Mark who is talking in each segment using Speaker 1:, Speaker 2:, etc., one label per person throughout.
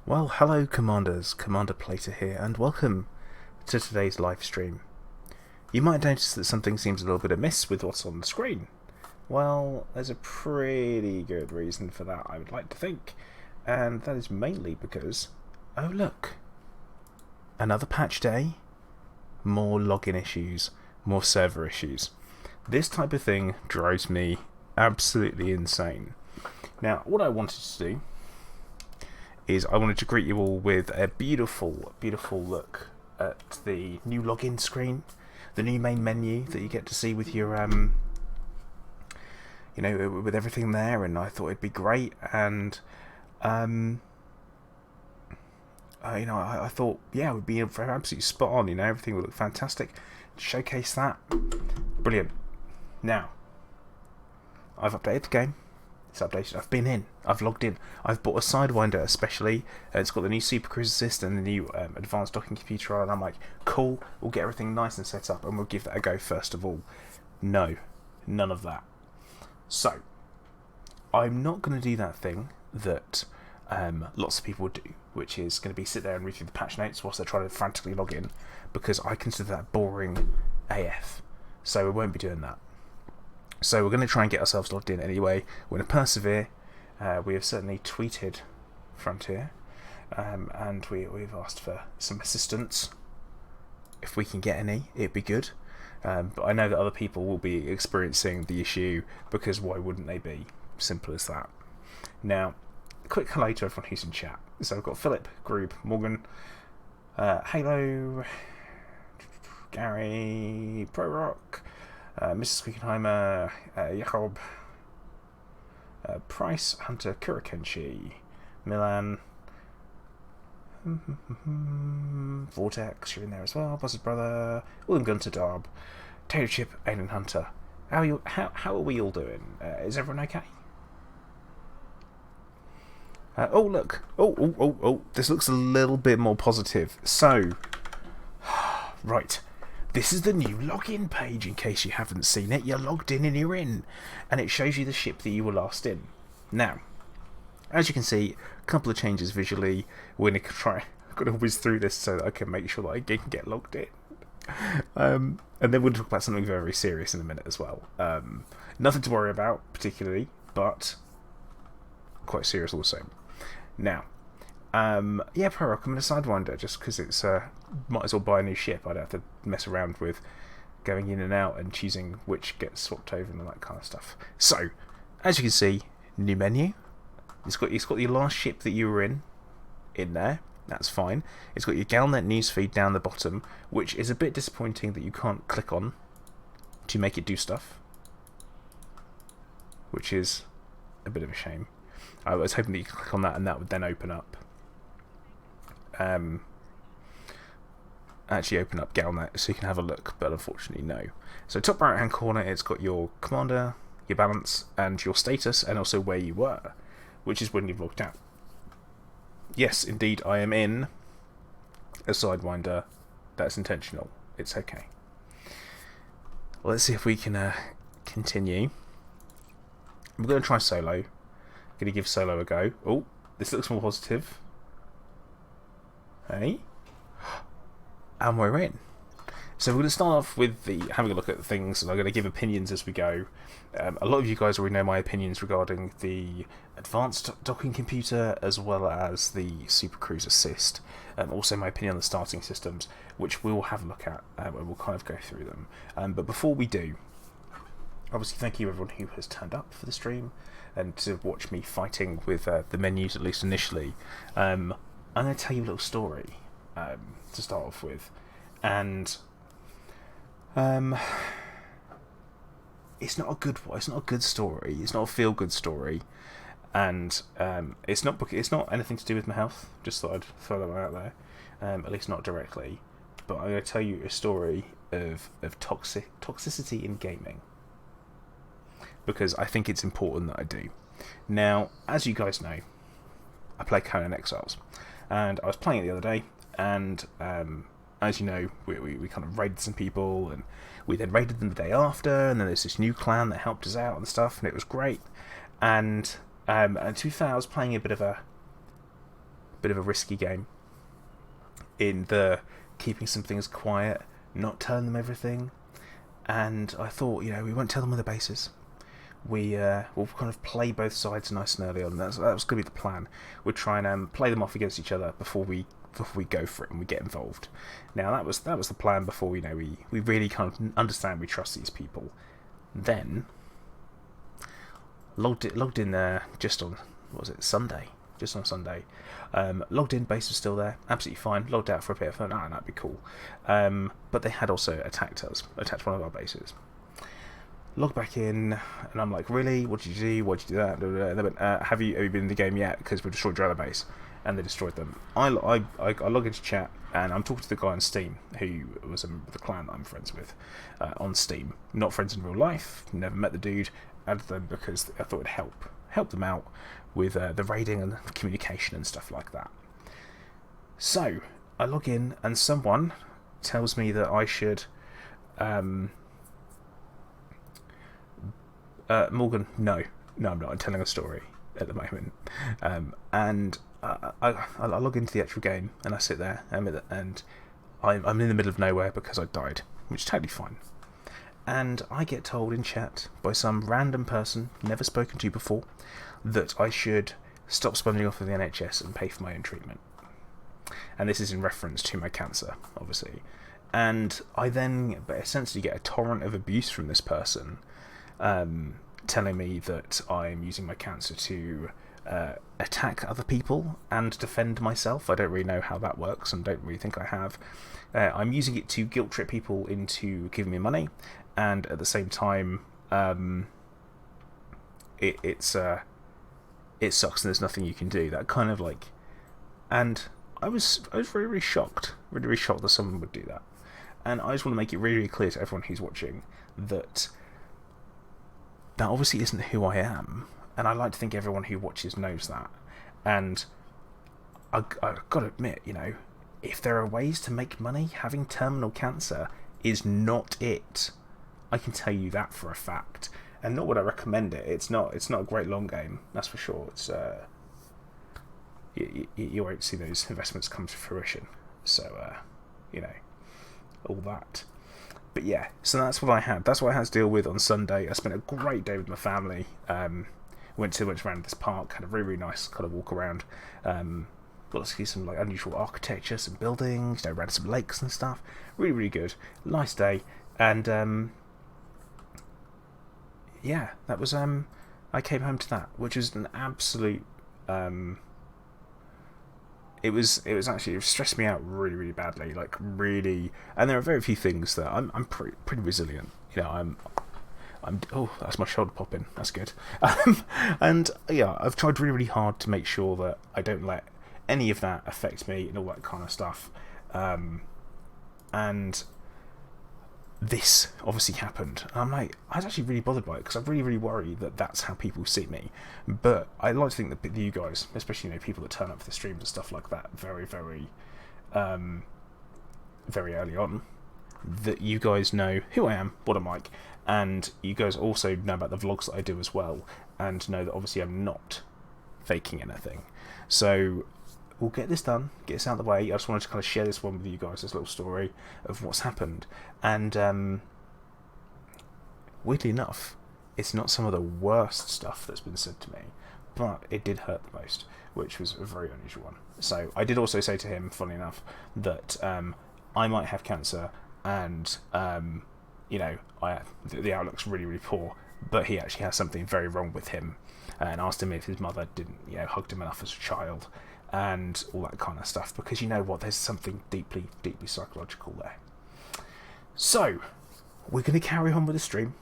Speaker 1: Well, hello Commanders, Commander Plater here, and welcome to today's live stream. You might notice that something seems a little bit amiss with what's on the screen. Well, there's a pretty good reason for that, I would like to think, and that is mainly because, oh look, another patch day, more login issues, more server issues. This type of thing drives me absolutely insane. Now, what I wanted to do is I wanted to greet you all with a beautiful, beautiful look at the new login screen, the new main menu that you get to see with your, with everything there. And I thought it'd be great, and I thought, yeah, it would be absolutely spot on. Everything would look fantastic. Showcase that, brilliant. Now, I've updated the game. It's updated. I've been in. I've logged in. I've bought a Sidewinder especially. It's got the new Supercruise assist and the new advanced docking computer on. And I'm like, cool. We'll get everything nice and set up, and we'll give that a go first of all. No, none of that. So, I'm not going to do that thing that lots of people do, which is going to be sit there and read through the patch notes whilst they're trying to frantically log in, because I consider that boring AF. So we won't be doing that. So we're going to try and get ourselves logged in anyway. We're going to persevere. We have certainly tweeted Frontier, and we've asked for some assistance. If we can get any, it'd be good. But I know that other people will be experiencing the issue, because why wouldn't they be? Simple as that. Now, a quick hello to everyone who's in chat. So I've got Philip, Groob, Morgan, Halo, Gary, Pro Rock, Mrs. Squeakenheimer, Jacob, Price, Hunter, Kurikenshi, Milan, Vortex, you're in there as well, Buzzard Brother, William Gunter Darb, Taylor Chip, Alien Hunter. How are we all doing? Is everyone okay? Oh look! Oh! This looks a little bit more positive. So, right. This is the new login page, in case you haven't seen it. You're logged in and you're in. And it shows you the ship that you were last in. Now, as you can see, a couple of changes visually. We're going to try... I've got to whiz through this so that I can make sure that I can get logged in. And then we'll talk about something very, very serious in a minute as well. Nothing to worry about, particularly, but quite serious also. Now, yeah, Pro Rock, I'm going to Sidewinder just because it's might as well buy a new ship. I don't have to mess around with going in and out and choosing which gets swapped over and all that kind of stuff. So, as you can see, new menu. It's got your last ship that you were in there. That's fine. It's got your Galnet newsfeed down the bottom, which is a bit disappointing that you can't click on to make it do stuff, which is a bit of a shame. I was hoping that you could click on that and that would then open up. Actually open up Galnet so you can have a look, but unfortunately no. So top right hand corner, it's got your commander, your balance, and your status, and also where you were, which is when you've logged out. Yes, indeed, I am in a Sidewinder. That's intentional. It's okay. Let's see if we can continue. We're going to try solo. Going to give solo a go. Oh, this looks more positive. Hey, and we're in. So we're going to start off with having a look at things, and I'm going to give opinions as we go. A lot of you guys already know my opinions regarding the advanced docking computer as well as the Supercruise assist. Also my opinion on the starting systems, which we'll have a look at, and we'll kind of go through them. But before we do, obviously thank you everyone who has turned up for the stream and to watch me fighting with the menus, at least initially. I'm going to tell you a little story to start off with, and it's not a good story. It's not a feel-good story, and it's not anything to do with my health. Just thought I'd throw that one out there, at least not directly. But I'm going to tell you a story of toxicity in gaming, because I think it's important that I do. Now, as you guys know, I play Conan Exiles, and I was playing it the other day, and as you know, we kind of raided some people, and we then raided them the day after, and then there's this new clan that helped us out and stuff, and it was great. And to be fair, I was playing a bit of bit of a risky game in the keeping some things quiet, not telling them everything. And I thought, we won't tell them where the base is. We'll kind of play both sides nice and early on. That was going to be the plan. We'll try and play them off against each other before we go for it and we get involved. Now that was the plan before we really kind of understand we trust these people. Then logged in there just on Sunday. Just on Sunday. Logged in, base was still there, absolutely fine. Logged out for a bit, I thought, that'd be cool. But they had also attacked one of our bases. Logged back in, and I'm like, really? What did you do? Why did you do that? And they went, have you been in the game yet? Because we destroyed your other base. And they destroyed them. I log into chat, and I'm talking to the guy on Steam, who was the clan that I'm friends with on Steam. Not friends in real life, never met the dude, added them because I thought it'd help them out with the raiding and the communication and stuff like that. So, I log in, and someone tells me that I should... Morgan, no, I'm not. I'm telling a story at the moment. And I log into the actual game, and I sit there, and I'm in the middle of nowhere because I died, which is totally fine. And I get told in chat by some random person, never spoken to before, that I should stop sponging off of the NHS and pay for my own treatment. And this is in reference to my cancer, obviously. And I then essentially get a torrent of abuse from this person, telling me that I'm using my cancer to attack other people and defend myself. I don't really know how that works, and don't really think I have. I'm using it to guilt trip people into giving me money, and at the same time, it sucks and there's nothing you can do. That kind of like, and I was very, really shocked, that someone would do that. And I just want to make it really, really clear to everyone who's watching that obviously isn't who I am, and I like to think everyone who watches knows that. And I've got to admit, if there are ways to make money, having terminal cancer is not it. I can tell you that for a fact, and not would I recommend it. It's not a great long game, that's for sure. It's you won't see those investments come to fruition. So all that. But yeah, so that's what I had. That's what I had to deal with on Sunday. I spent a great day with my family. Went around this park, had a really, really nice kind of walk around. Got to see some like unusual architecture, some buildings, around some lakes and stuff. Really, really good. Nice day. And yeah, that was I came home to that, which was an absolute it stressed me out really, really badly, like really. And there are very few things that I'm pretty resilient. I'm oh, that's my shoulder popping. That's good. And yeah, I've tried really, really hard to make sure that I don't let any of that affect me and all that kind of stuff. And this obviously happened. And I'm like, I was actually really bothered by it because I really, really worry that that's how people see me. But I like to think that you guys, especially people that turn up for the streams and stuff like that, very, very, very early on, that you guys know who I am, what I'm like, and you guys also know about the vlogs that I do as well, and know that obviously I'm not faking anything. So we'll get this done, get this out of the way. I just wanted to kind of share this one with you guys, this little story of what's happened. And weirdly enough, it's not some of the worst stuff that's been said to me, but it did hurt the most, which was a very unusual one. So I did also say to him, funnily enough, that I might have cancer, and the outlook's really, really poor, but he actually has something very wrong with him, and asked him if his mother didn't hugged him enough as a child, and all that kind of stuff, because there's something deeply, deeply psychological there. So we're going to carry on with the stream,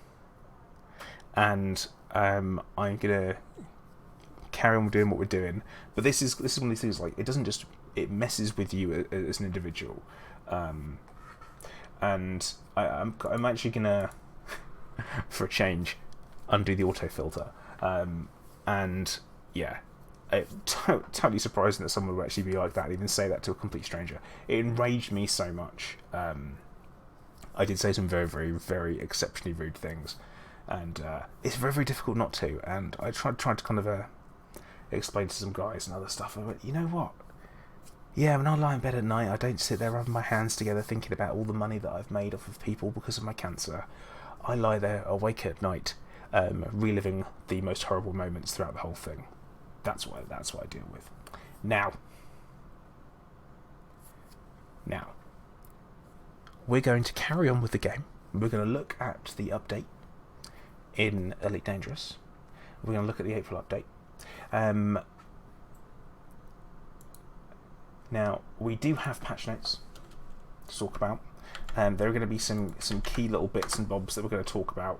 Speaker 1: and I'm going to carry on doing what we're doing. But this is one of these things, like, it messes with you as an individual. And I'm actually gonna, for a change, undo the auto filter. And yeah, totally surprising that someone would actually be like that and even say that to a complete stranger. It enraged me so much. I did say some very, very, very exceptionally rude things, and it's very, very difficult not to. And I tried to kind of explain to some guys and other stuff. I went, you know what? Yeah, when I lie in bed at night, I don't sit there rubbing my hands together thinking about all the money that I've made off of people because of my cancer. I lie there awake at night, reliving the most horrible moments throughout the whole thing. That's what I deal with. Now, we're going to carry on with the game. We're going to look at the update in Elite Dangerous. We're going to look at the April update. Now, we do have patch notes to talk about. There are going to be some key little bits and bobs that we're going to talk about.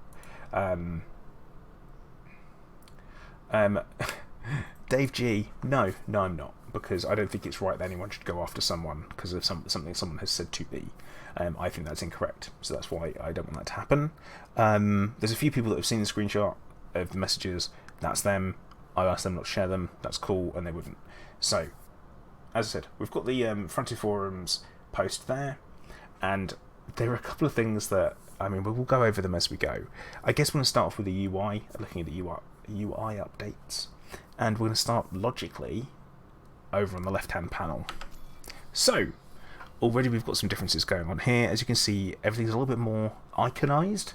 Speaker 1: Dave G, no, I'm not, because I don't think it's right that anyone should go after someone because of something someone has said to me. I think that's incorrect, so that's why I don't want that to happen. There's a few people that have seen the screenshot of the messages. That's them. I asked them not to share them. That's cool, and they wouldn't. So, as I said, we've got the Frontier Forums post there, and there are a couple of things that, I mean, we'll go over them as we go. I guess we're going to start off with the UI, looking at the UI updates, and we're going to start logically over on the left-hand panel. So, already we've got some differences going on here. As you can see, everything's a little bit more iconed,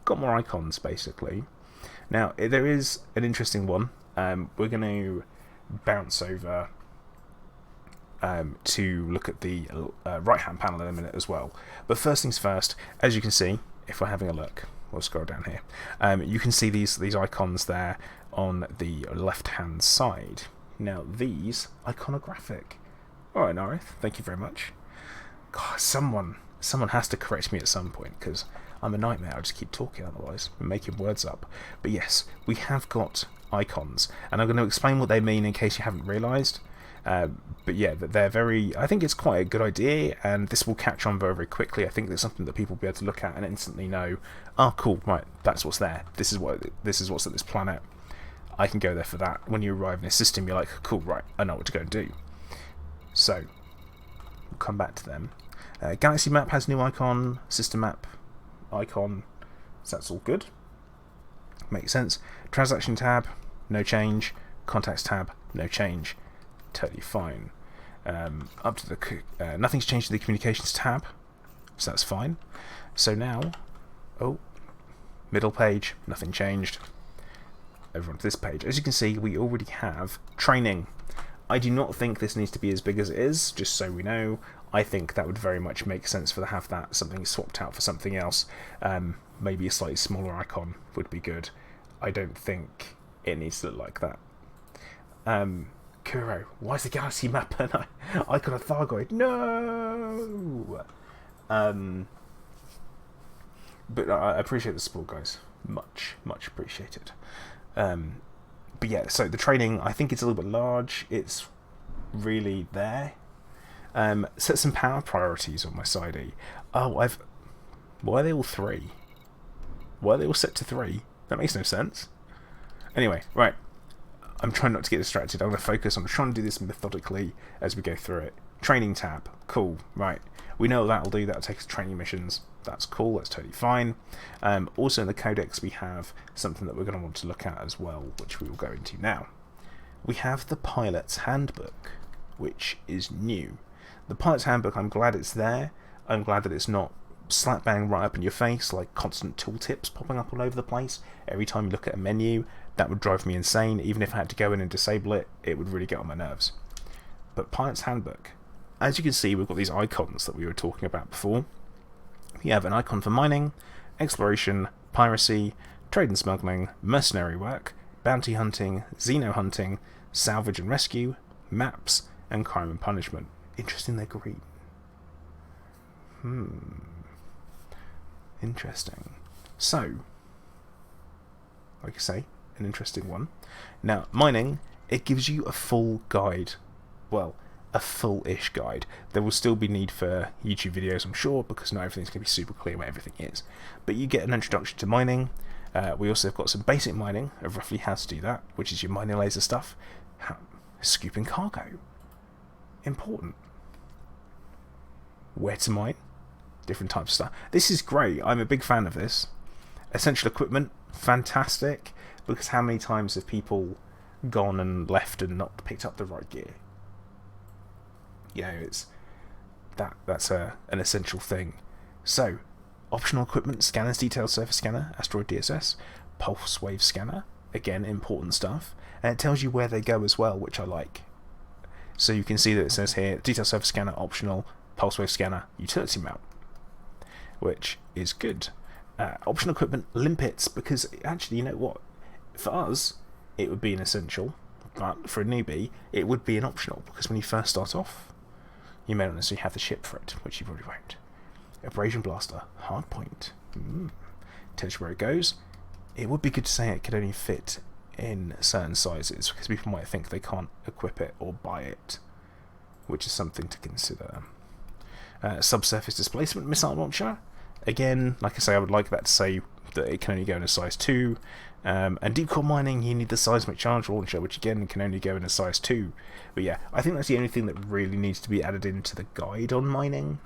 Speaker 1: got more icons basically. Now, there is an interesting one. We're going to bounce over to look at the right-hand panel in a minute as well. But first things first, as you can see, if we're having a look, we'll scroll down here. You can see these icons there on the left-hand side. Now, these iconographic. All right, Narith, thank you very much. God, someone has to correct me at some point because I'm a nightmare. I just keep talking otherwise. I'm making words up. But yes, we have got icons, and I'm going to explain what they mean in case you haven't realised. But yeah, they're very. I think it's quite a good idea, and this will catch on very, very quickly. I think there's something that people will be able to look at and instantly know. Oh, cool! Right, that's what's there. This is what's at this planet. I can go there for that. When you arrive in a system, you're like, cool, right? I know what to go and do. So we'll come back to them. Galaxy map has new icon. System map icon. So that's all good. Makes sense. Transaction tab, no change. Contacts tab, no change. Totally fine. Up to the nothing's changed to the communications tab, so that's fine. So now, middle page, nothing changed. Over onto this page. As you can see, we already have training. I do not think this needs to be as big as it is, just so we know. I think that would very much make sense for to have that something swapped out for something else. Maybe a slightly smaller icon would be good. I don't think it needs to look like that. Kuro, why is the galaxy map an icon of Thargoid? No! But I appreciate the support, guys. Much appreciated. But yeah, so the training, I think it's a little bit large. It's really there. Set some power priorities on my side E. Oh, why are they all 3? Why are they all set to 3? That makes no sense. Anyway, right. I'm trying not to get distracted. I'm going to focus on trying to do this methodically as we go through it. Training tab. Cool. Right. We know what that'll do. That'll take us to training missions. That's cool. That's totally fine. Also in the codex we have something that we're going to want to look at as well, which we will go into now. We have the pilot's handbook, which is new. The pilot's handbook, I'm glad it's there. I'm glad that it's not slap bang right up in your face, like constant tooltips popping up all over the place every time you look at a menu. That would drive me insane. Even if I had to go in and disable it, it would really get on my nerves. But pilot's handbook, as you can see, we've got these icons that we were talking about before. We have an icon for mining, exploration, piracy, trade and smuggling, mercenary work, bounty hunting, xeno hunting, salvage and rescue, maps, and crime and punishment. Interesting, they're green. Interesting. So, like I say, an interesting one. Now, mining, it gives you a full guide. Well, a full-ish guide. There will still be need for YouTube videos, I'm sure, because not everything's going to be super clear where everything is. But you get an introduction to mining. We also have got some basic mining of roughly how to do that, which is your mining laser stuff. Scooping cargo. Important. Where to mine. Different types of stuff. This is great. I'm a big fan of this. Essential equipment. Fantastic. because how many times have people gone and left and not picked up the right gear? You know, it's that's an essential thing. So, optional equipment: scanners, detailed surface scanner, asteroid DSS, pulse wave scanner. Again, important stuff, and it tells you where they go as well, which I like. So you can see that it says here: detailed surface scanner, optional, pulse wave scanner, utility mount, which is good. Optional equipment: limpets, because actually, you know what? For us, it would be an essential, but for a newbie, it would be an optional, because when you first start off, you may not necessarily have the ship for it, which you probably won't. Abrasion blaster, hard point. Tells you where it goes. It would be good to say it could only fit in certain sizes, because people might think they can't equip it or buy it, which is something to consider. Subsurface displacement missile launcher. Again, like I say, I would like that to say that it can only go in a size 2. And deep core mining, you need the seismic charge launcher, which again can only go in a size 2. But yeah, I think that's the only thing that really needs to be added into the guide on mining.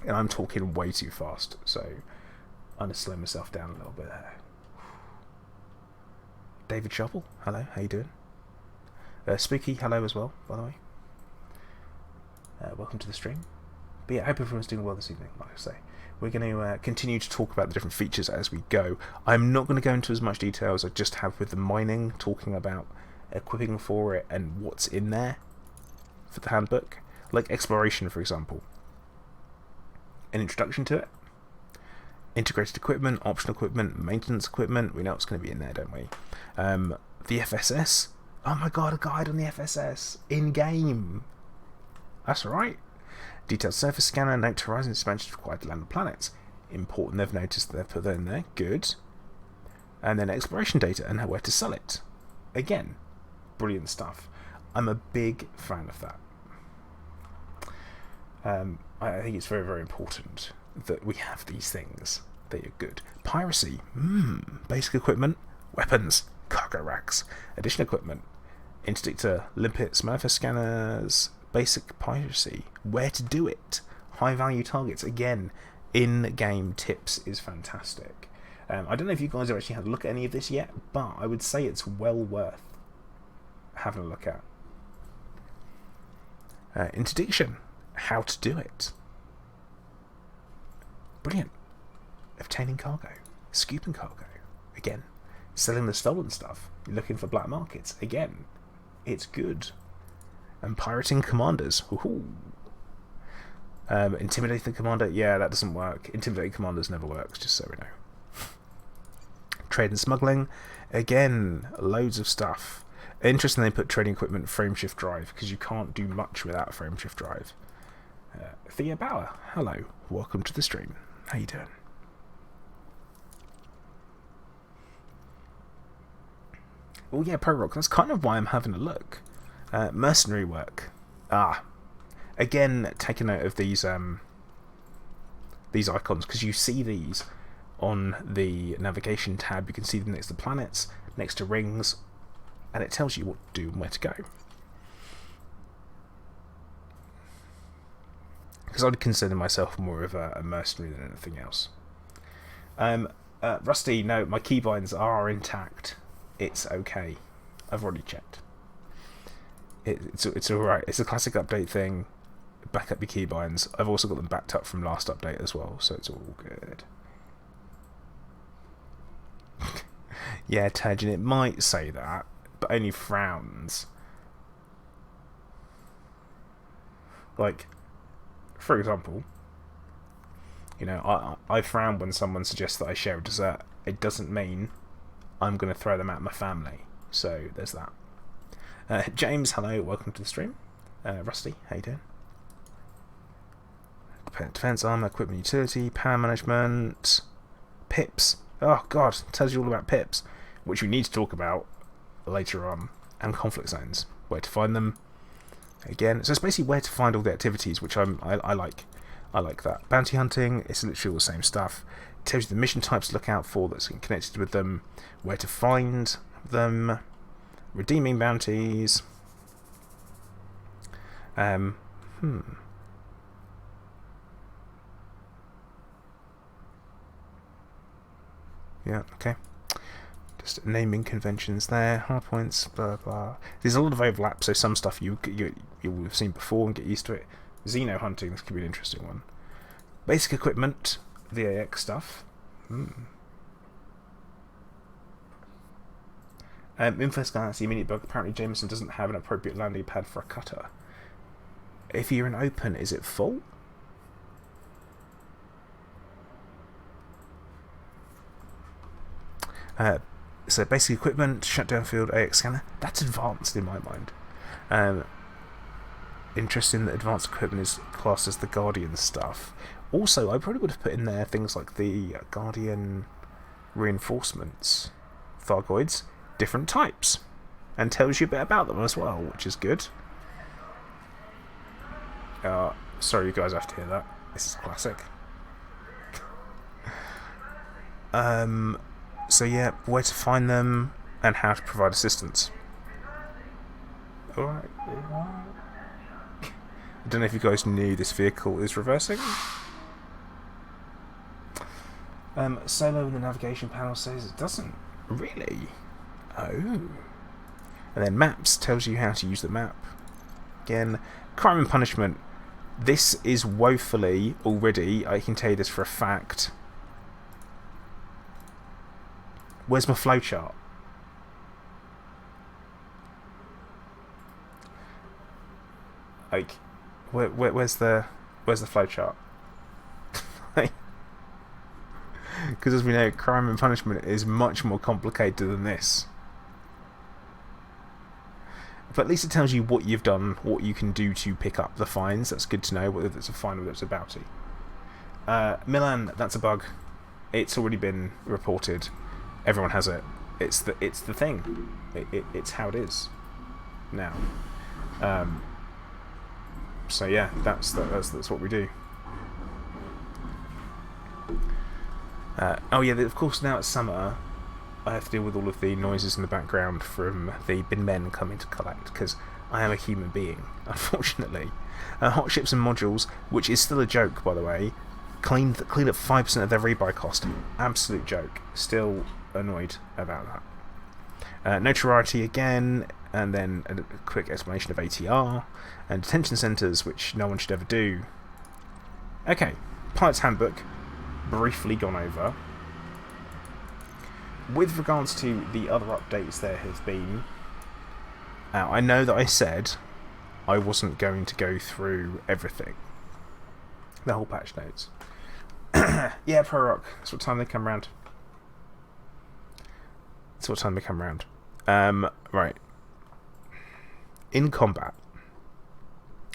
Speaker 1: And I'm talking way too fast, so I'm going to slow myself down a little bit there. David Shovel, hello, how you doing? Spooky, hello as well, by the way. Welcome to the stream. But yeah, I hope everyone's doing well this evening, like I say. We're going to continue to talk about the different features as we go. I'm not going to go into as much detail as I just have with the mining, talking about equipping for it and what's in there for the handbook. Like exploration, for example. An introduction to it. Integrated equipment, optional equipment, maintenance equipment. We know it's going to be in there, don't we? The FSS. Oh my god, a guide on the FSS in-game. That's right. Detailed surface scanner, note to horizon expansion required to land on planets. Important, they've noticed that they've put that in there. Good. And then exploration data and where to sell it. Again, brilliant stuff. I'm a big fan of that. I think it's very, very important that we have these things. They are good. Piracy. Basic equipment, weapons, cargo racks, additional equipment, interdictor, limpets, manifest scanners, basic piracy, where to do it, high value targets. Again, in-game tips is fantastic. I don't know if you guys have actually had a look at any of this yet, but I would say it's well worth having a look at. Interdiction, how to do it. Brilliant. Obtaining cargo, scooping cargo. Again, selling the stolen stuff. You're looking for black markets. Again, it's good. And pirating commanders. Intimidating the commander. Yeah, that doesn't work. Intimidating commanders never works, just so we know. Trade and smuggling. Again, loads of stuff. Interesting they put trading equipment frameshift drive, because you can't do much without a frameshift drive. Thea Bauer, hello. Welcome to the stream. How you doing? Oh yeah, Pro Rock. That's kind of why I'm having a look. Mercenary work. Again, take a note of these icons, because you see these on the navigation tab. You can see them next to planets, next to rings, and it tells you what to do and where to go. Because I'd consider myself more of a mercenary than anything else. Rusty, no, my keybinds are intact. It's okay. I've already checked. It's alright. It's a classic update thing. Back up your keybinds. I've also got them backed up from last update as well, so it's all good. Yeah, Tajin, it might say that, but only frowns. Like, for example, you know, I frown when someone suggests that I share a dessert. It doesn't mean I'm going to throw them at my family. So there's that. James, hello, welcome to the stream. Rusty, how you doing? Defense, armor, equipment, utility, power management, pips. Oh god, tells you all about pips, which we need to talk about later on, and conflict zones, where to find them. Again, so it's basically where to find all the activities, which I like. I like that. Bounty hunting, it's literally all the same stuff. It tells you the mission types to look out for that's connected with them, where to find them, redeeming bounties. Yeah, okay. text, naming conventions there, hardpoints, blah blah. There's a lot of overlap, so some stuff you will have seen before and get used to it. Xeno hunting, this could be an interesting one. Basic equipment, VAX stuff. Infest Galaxy mini bug. Apparently Jameson doesn't have an appropriate landing pad for a cutter. If you're in open, is it full? So basic equipment, shutdown field, AX scanner. That's advanced in my mind. Interesting that advanced equipment is classed as the Guardian stuff. Also, I probably would have put in there things like the Guardian reinforcements, Thargoids, different types, and tells you a bit about them as well, which is good. Sorry you guys have to hear that. This is classic. So yeah, where to find them and how to provide assistance. Alright. I don't know if you guys knew this vehicle is reversing. Solo in the navigation panel says it doesn't. Really? Oh. And then maps tells you how to use the map. Again, crime and punishment. This is woefully already, I can tell you this for a fact. Where's my flowchart? Like, where's the flowchart? Because as we know, crime and punishment is much more complicated than this. But at least it tells you what you've done, what you can do to pick up the fines. That's good to know, whether it's a fine or whether it's a bounty. Milan, that's a bug. It's already been reported. Everyone has it. It's the thing. It's how it is now. So yeah, that's what we do. Oh yeah, of course now it's summer. I have to deal with all of the noises in the background from the bin men coming to collect, because I am a human being, unfortunately. Hot ships and modules, which is still a joke, by the way, clean up 5% of their rebuy cost. Absolute joke. Still annoyed about that. Notoriety again, and then a quick explanation of ATR, and detention centres, which no one should ever do. Okay, Pilot's Handbook, briefly gone over. With regards to the other updates there has been, I know that I said I wasn't going to go through everything, the whole patch notes. Yeah, Pro Rock, that's what time they come round. Right. In combat,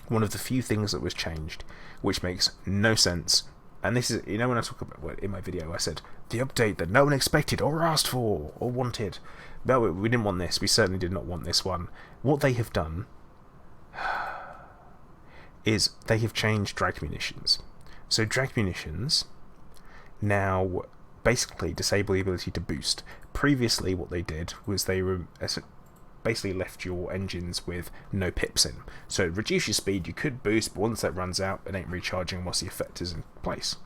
Speaker 1: one of the few things that was changed, which makes no sense, and this is, you know, when I talk about, well, in my video I said, the update that no one expected or asked for or wanted. No, we didn't want this. We certainly did not want this one. What they have done is they have changed drag munitions. So drag munitions now basically disable the ability to boost. Previously what they did was they basically left your engines with no pips in. So it reduced your speed, you could boost, but once that runs out, it ain't recharging whilst the effect is in place.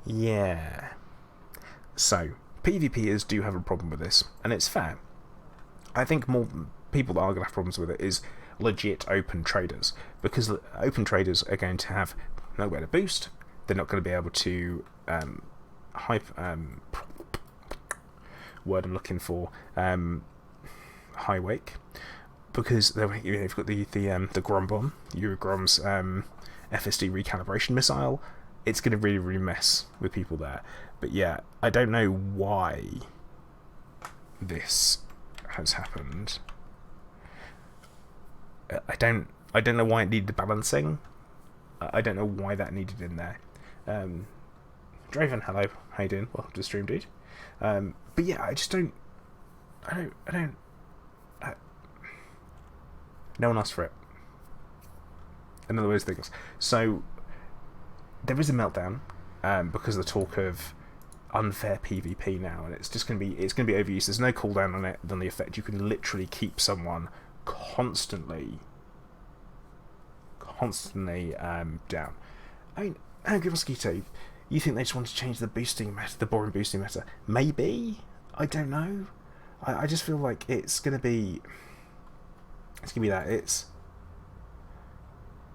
Speaker 1: Yeah. So, PvPers do have a problem with this, and it's fair. I think more people that are going to have problems with it is legit open traders, because open traders are going to have nowhere to boost. They're not going to be able to word I'm looking for, high wake, because they've got the Grom bomb, Eurogrom's FSD recalibration missile. It's going to really mess with people there. But yeah, I don't know why this has happened. I don't know why it needed balancing. I don't know why that needed in there. Draven, hello, how you doing? Welcome to the stream, dude. But yeah, I just don't. No one asked for it. Another those things. So there is a meltdown because of the talk of unfair PvP now, and it's just going to be overused. There's no cooldown on it than the effect. You can literally keep someone constantly down. I mean, Angry Mosquito, You think they just want to change the boosting meta, the boring boosting meta? Maybe. I don't know. I just feel like it's gonna be that. It's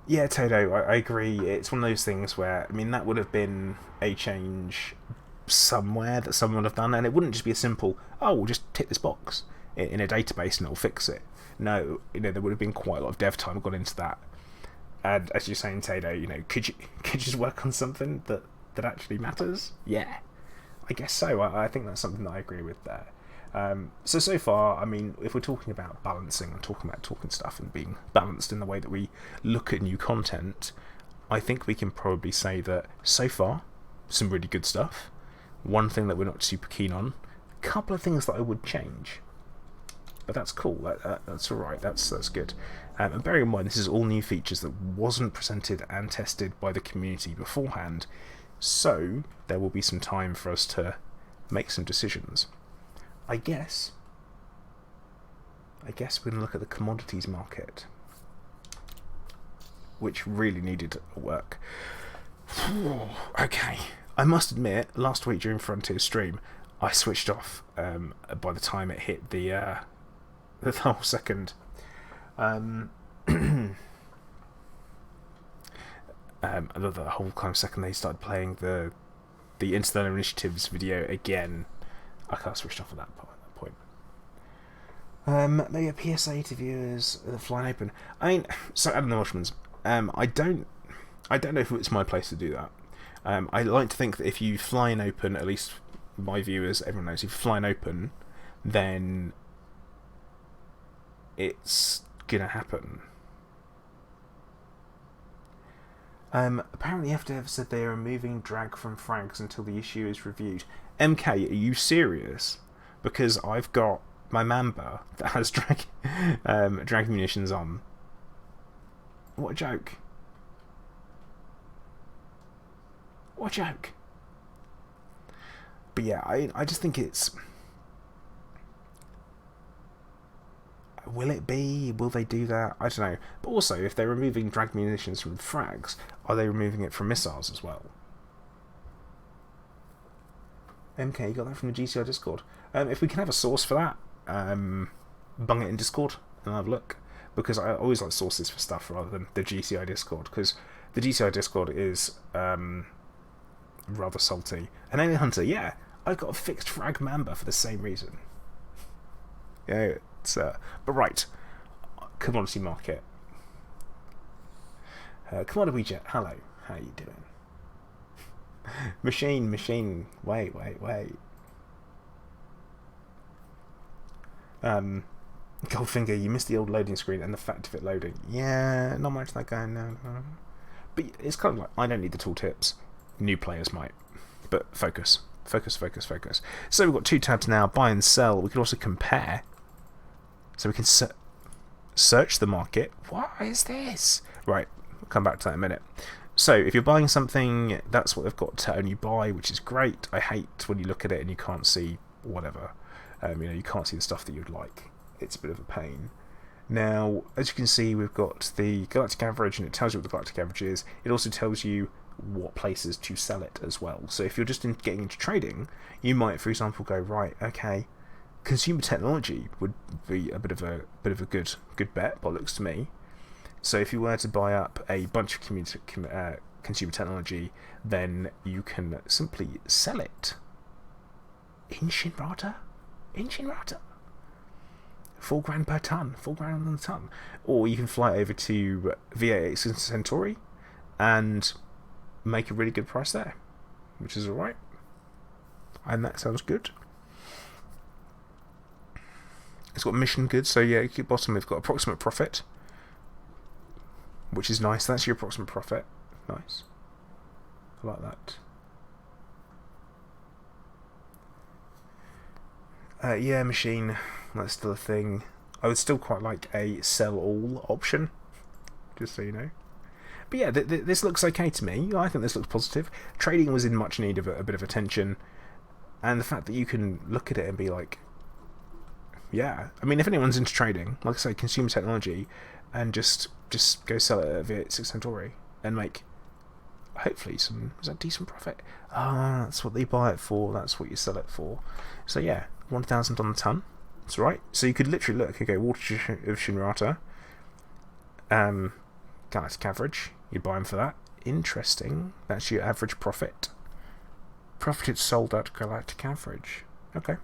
Speaker 1: yeah, Todo. I agree. It's one of those things where that would have been a change somewhere that someone would have done, and it wouldn't just be a simple we'll just tick this box in a database and it'll fix it. No, there would have been quite a lot of dev time gone into that. And as you're saying, Tato, could you just work on something that actually matters? Yeah, I guess so. I think that's something that I agree with there. So far, if we're talking about balancing and talking stuff and being balanced in the way that we look at new content, I think we can probably say that so far, some really good stuff. One thing that we're not super keen on, a couple of things that I would change. But that's cool. That's all right. That's good. And bearing in mind, this is all new features that wasn't presented and tested by the community beforehand, so there will be some time for us to make some decisions. I guess we're going to look at the commodities market, which really needed work. Okay, I must admit, last week during Frontier's stream, I switched off by the time it hit the whole second the whole kind of second they started playing the Interstellar Initiatives video again. I kind of switched off at that point. Maybe a PSA to viewers flying open. So Adam the Welshman's. I don't know if it's my place to do that. I like to think that if you fly in open, at least my viewers, everyone knows, if you fly in open, then it's gonna happen. Apparently FDev said they are removing drag from frags until the issue is reviewed. MK, are you serious? Because I've got my Mamba that has drag munitions on. What a joke. What a joke. But yeah, I just think it's... Will it be? Will they do that? I don't know. But also, if they're removing drag munitions from frags, are they removing it from missiles as well? MK, you got that from the GCI Discord. If we can have a source for that, bung it in Discord and have a look. Because I always like sources for stuff rather than the GCI Discord. Because the GCI Discord is rather salty. And Alien Hunter, yeah, I've got a fixed frag Mamba for the same reason. Yeah, but right, commodity market. Commodity Jet, hello, how are you doing? Machine, wait. Goldfinger, you missed the old loading screen and the fact of it loading. Yeah, not much that going no. But it's kind of like, I don't need the tooltips. New players might. But focus. So we've got two tabs now, buy and sell. We can also compare. So we can search the market. What is this? Right, we'll come back to that in a minute. So if you're buying something, that's what they've got to only buy, which is great. I hate when you look at it and you can't see whatever. You can't see the stuff that you'd like. It's a bit of a pain. Now, as you can see, we've got the galactic average, and it tells you what the galactic average is. It also tells you what places to sell it as well. So if you're just getting into trading, you might, for example, go, right, okay, consumer technology would be a bit of a good bet, by looks to me. So if you were to buy up a bunch of consumer technology, then you can simply sell it in Shinrata. $4,000 per ton, $4,000 a ton. Or you can fly over to VA8 Centauri and make a really good price there, which is alright. And that sounds good. It's got mission goods, so yeah, at the bottom we've got approximate profit, which is nice. That's your approximate profit. Nice. I like that. Yeah, machine. That's still a thing. I would still quite like a sell all option, just so you know. But yeah, this looks okay to me. I think this looks positive. Trading was in much need of a bit of attention, and the fact that you can look at it and be like, yeah. I mean, if anyone's into trading, like I say, consumer technology, and just go sell it at VA6 Centauri and make hopefully some, is that decent profit? Ah, that's what they buy it for, that's what you sell it for. So yeah, 1,000 on the ton. That's right. So you could literally look, okay, Water of Shinrata, galactic average, you'd buy them for that. Interesting. That's your average profit. Profit sold at galactic average. Okay.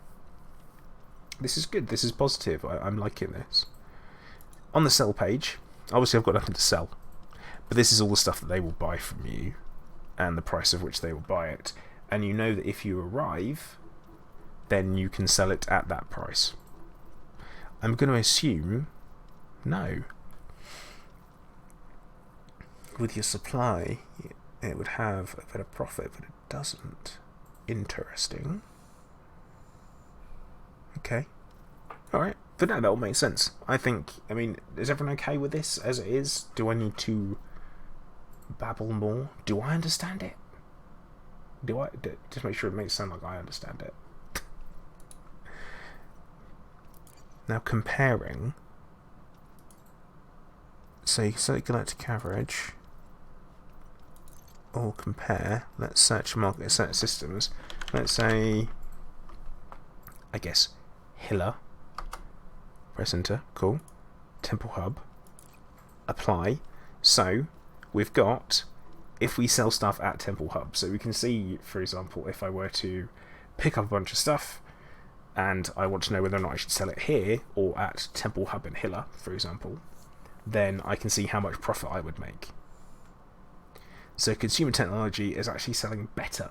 Speaker 1: This is good. This is positive. I'm liking this. On the sell page, obviously I've got nothing to sell, but this is all the stuff that they will buy from you and the price of which they will buy it. And you know that if you arrive, then you can sell it at that price. I'm going to assume no. With your supply, it would have a bit of profit, but it doesn't. Interesting. Okay. Alright. But no, that all makes sense. I think, I mean, is everyone okay with this as it is? Do I need to babble more? Do I understand it? Just make sure it makes it sound like I understand it. Now comparing, so you select galactic average, or compare, let's search market, search systems, let's say, I guess, Hilla, press enter, cool, Temple Hub, apply, so we've got, if we sell stuff at Temple Hub, so we can see, for example, if I were to pick up a bunch of stuff, and I want to know whether or not I should sell it here or at Temple Hub in Hilla, for example, then I can see how much profit I would make. So consumer technology is actually selling better.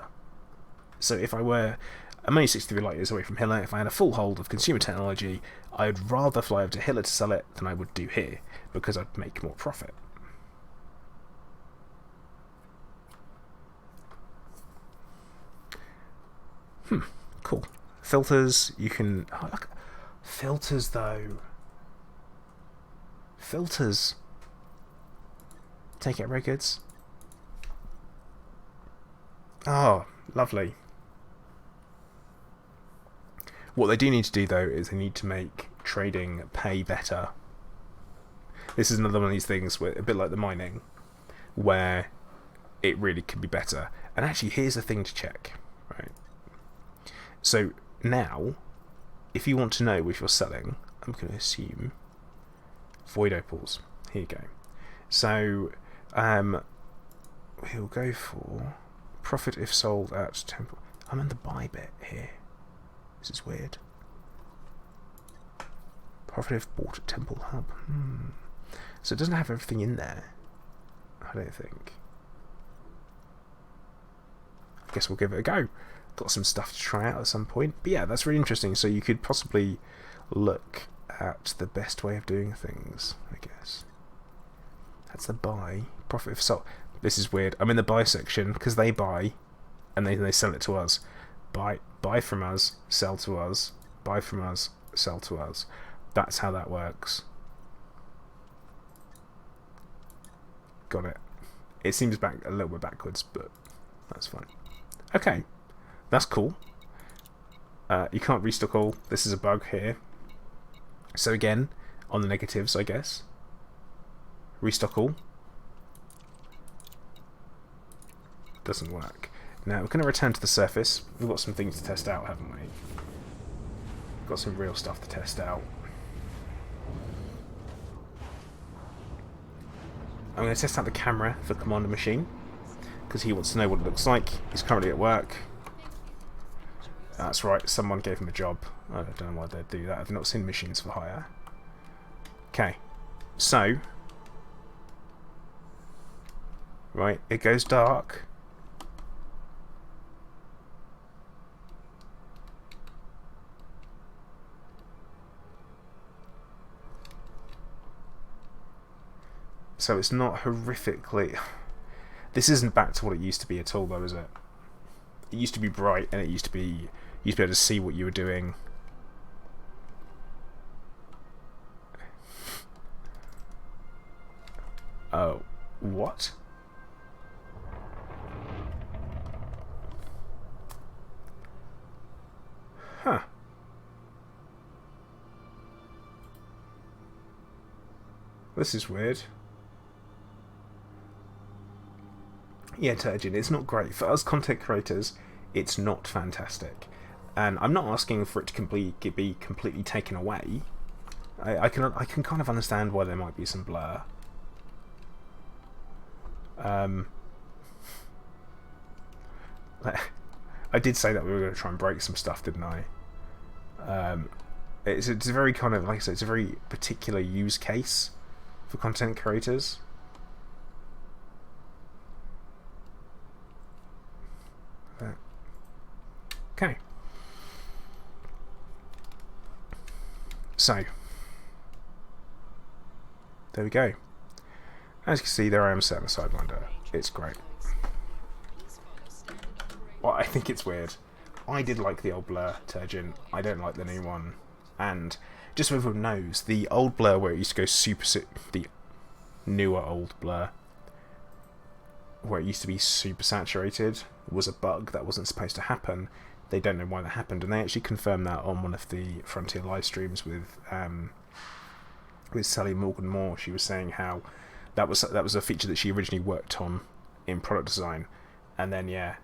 Speaker 1: So if I were, I'm only 63 light years away from Hilla, if I had a full hold of consumer technology, I'd rather fly over to Hilla to sell it than I would do here, because I'd make more profit. Cool. Filters, you can... Oh, look. Filters, though. Filters. Take out records. Oh, lovely. What they do need to do, though, is they need to make trading pay better. This is another one of these things, where, a bit like the mining, where it really could be better. And actually, here's the thing to check. Right. So now, if you want to know if you're selling, I'm going to assume void opals. Here you go. So we'll go for profit if sold at Temple. I'm in the buy bit here. This is weird. Profit if bought at Temple Hub. So it doesn't have everything in there, I don't think. I guess we'll give it a go. Got some stuff to try out at some point. But yeah, that's really interesting. So you could possibly look at the best way of doing things, I guess. That's the buy. Profit if sold. This is weird. I'm in the buy section because they buy and they sell it to us. Buy from us, sell to us. Buy from us, sell to us. That's how that works. Got it. It seems back a little bit backwards, but that's fine. Okay. That's cool. You can't restock all. This is a bug here. So again, on the negatives, I guess. Restock all. Doesn't work. Now, we're going to return to the surface. We've got some things to test out, haven't we? We've got some real stuff to test out. I'm going to test out the camera for Commander Machine, because he wants to know what it looks like. He's currently at work. That's right, someone gave him a job. I don't know why they'd do that. I've not seen Machines for Hire. Okay, so... Right, it goes dark. So it's not horrifically... This isn't back to what it used to be at all, though, is it? It used to be bright, and it used to be... You used to be able to see what you were doing. Oh, what? Huh. This is weird. yeah, Turgid, it's not great. For us content creators, it's not fantastic. And I'm not asking for it to be completely taken away. I can kind of understand why there might be some blur. I did say that we were going to try and break some stuff, didn't I? It's a very kind of, like I said, it's a very particular use case for content creators. Okay. So, there we go. As you can see, there I am set on the Sidewinder. It's great. Well, I think it's weird. I did like the old Blur Turgid. I don't like the new one. And just so everyone knows, the old Blur where it used to go the newer old Blur, where it used to be super saturated, was a bug that wasn't supposed to happen. They don't know why that happened, and they actually confirmed that on one of the Frontier live streams with Sally Morgan Moore. She was saying how that was a feature that she originally worked on in product design, and then yeah.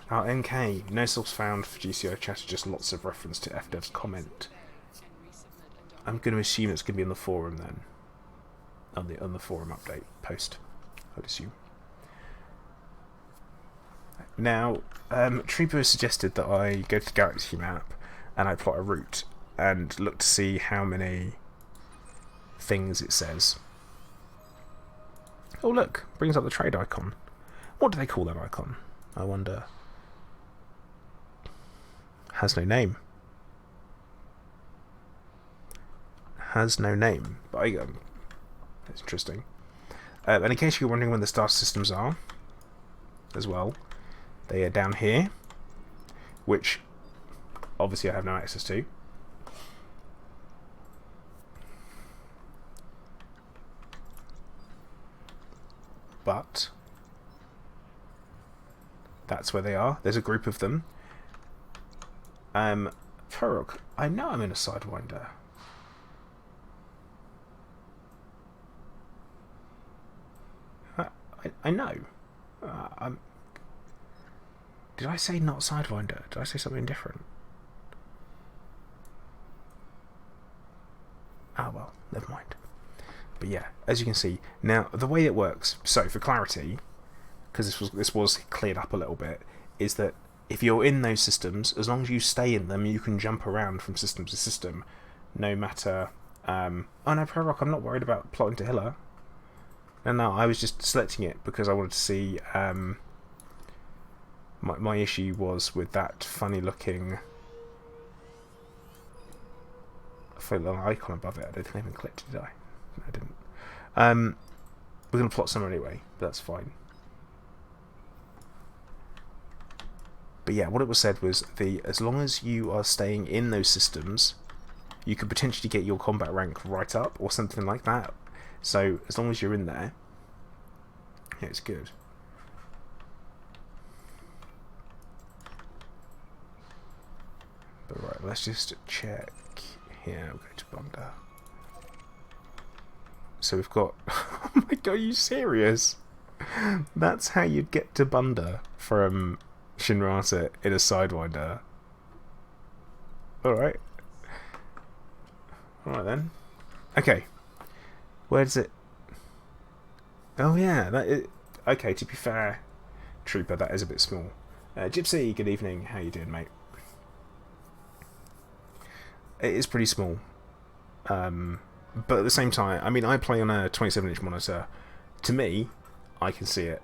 Speaker 1: NK, no source found for GCO chat, just lots of reference to FDev's comment. I'm going to assume it's going to be on the forum then, on the forum update post, I'd assume. Now, Trooper suggested that I go to the Galaxy map and I plot a route and look to see how many things it says. Oh look, brings up the trade icon. What do they call that icon? I wonder. Has no name. Has no name. But that's interesting. And in case you're wondering when the star systems are, as well, they are down here, which obviously I have no access to. But that's where they are. There's a group of them. Farrokh, I know I'm in a Sidewinder. I know. Did I say not Sidewinder? Did I say something different? Ah, well, never mind. But yeah, as you can see, now the way it works, so for clarity, because this was cleared up a little bit, is that if you're in those systems, as long as you stay in them, you can jump around from system to system, no matter... oh no, Farrokh, I'm not worried about plotting to Hilla. No, I was just selecting it because I wanted to see... my issue was with that funny looking... little icon above it. I don't think I even clicked it, did I? No, I didn't. We're going to plot some anyway, but that's fine. But yeah, what it was said was as long as you are staying in those systems, you could potentially get your combat rank right up or something like that. So as long as you're in there, yeah, it's good. But right, let's just check here. We'll go to Bunda. So we've got... oh my god, are you serious? That's how you'd get to Bunda from Shinrata in a Sidewinder. Alright. Alright then. Okay. Where does it... oh yeah, that is... okay, to be fair, Trooper, that is a bit small. Gypsy, good evening. How you doing, mate? It is pretty small. But at the same time, I mean, I play on a 27-inch monitor. To me, I can see it.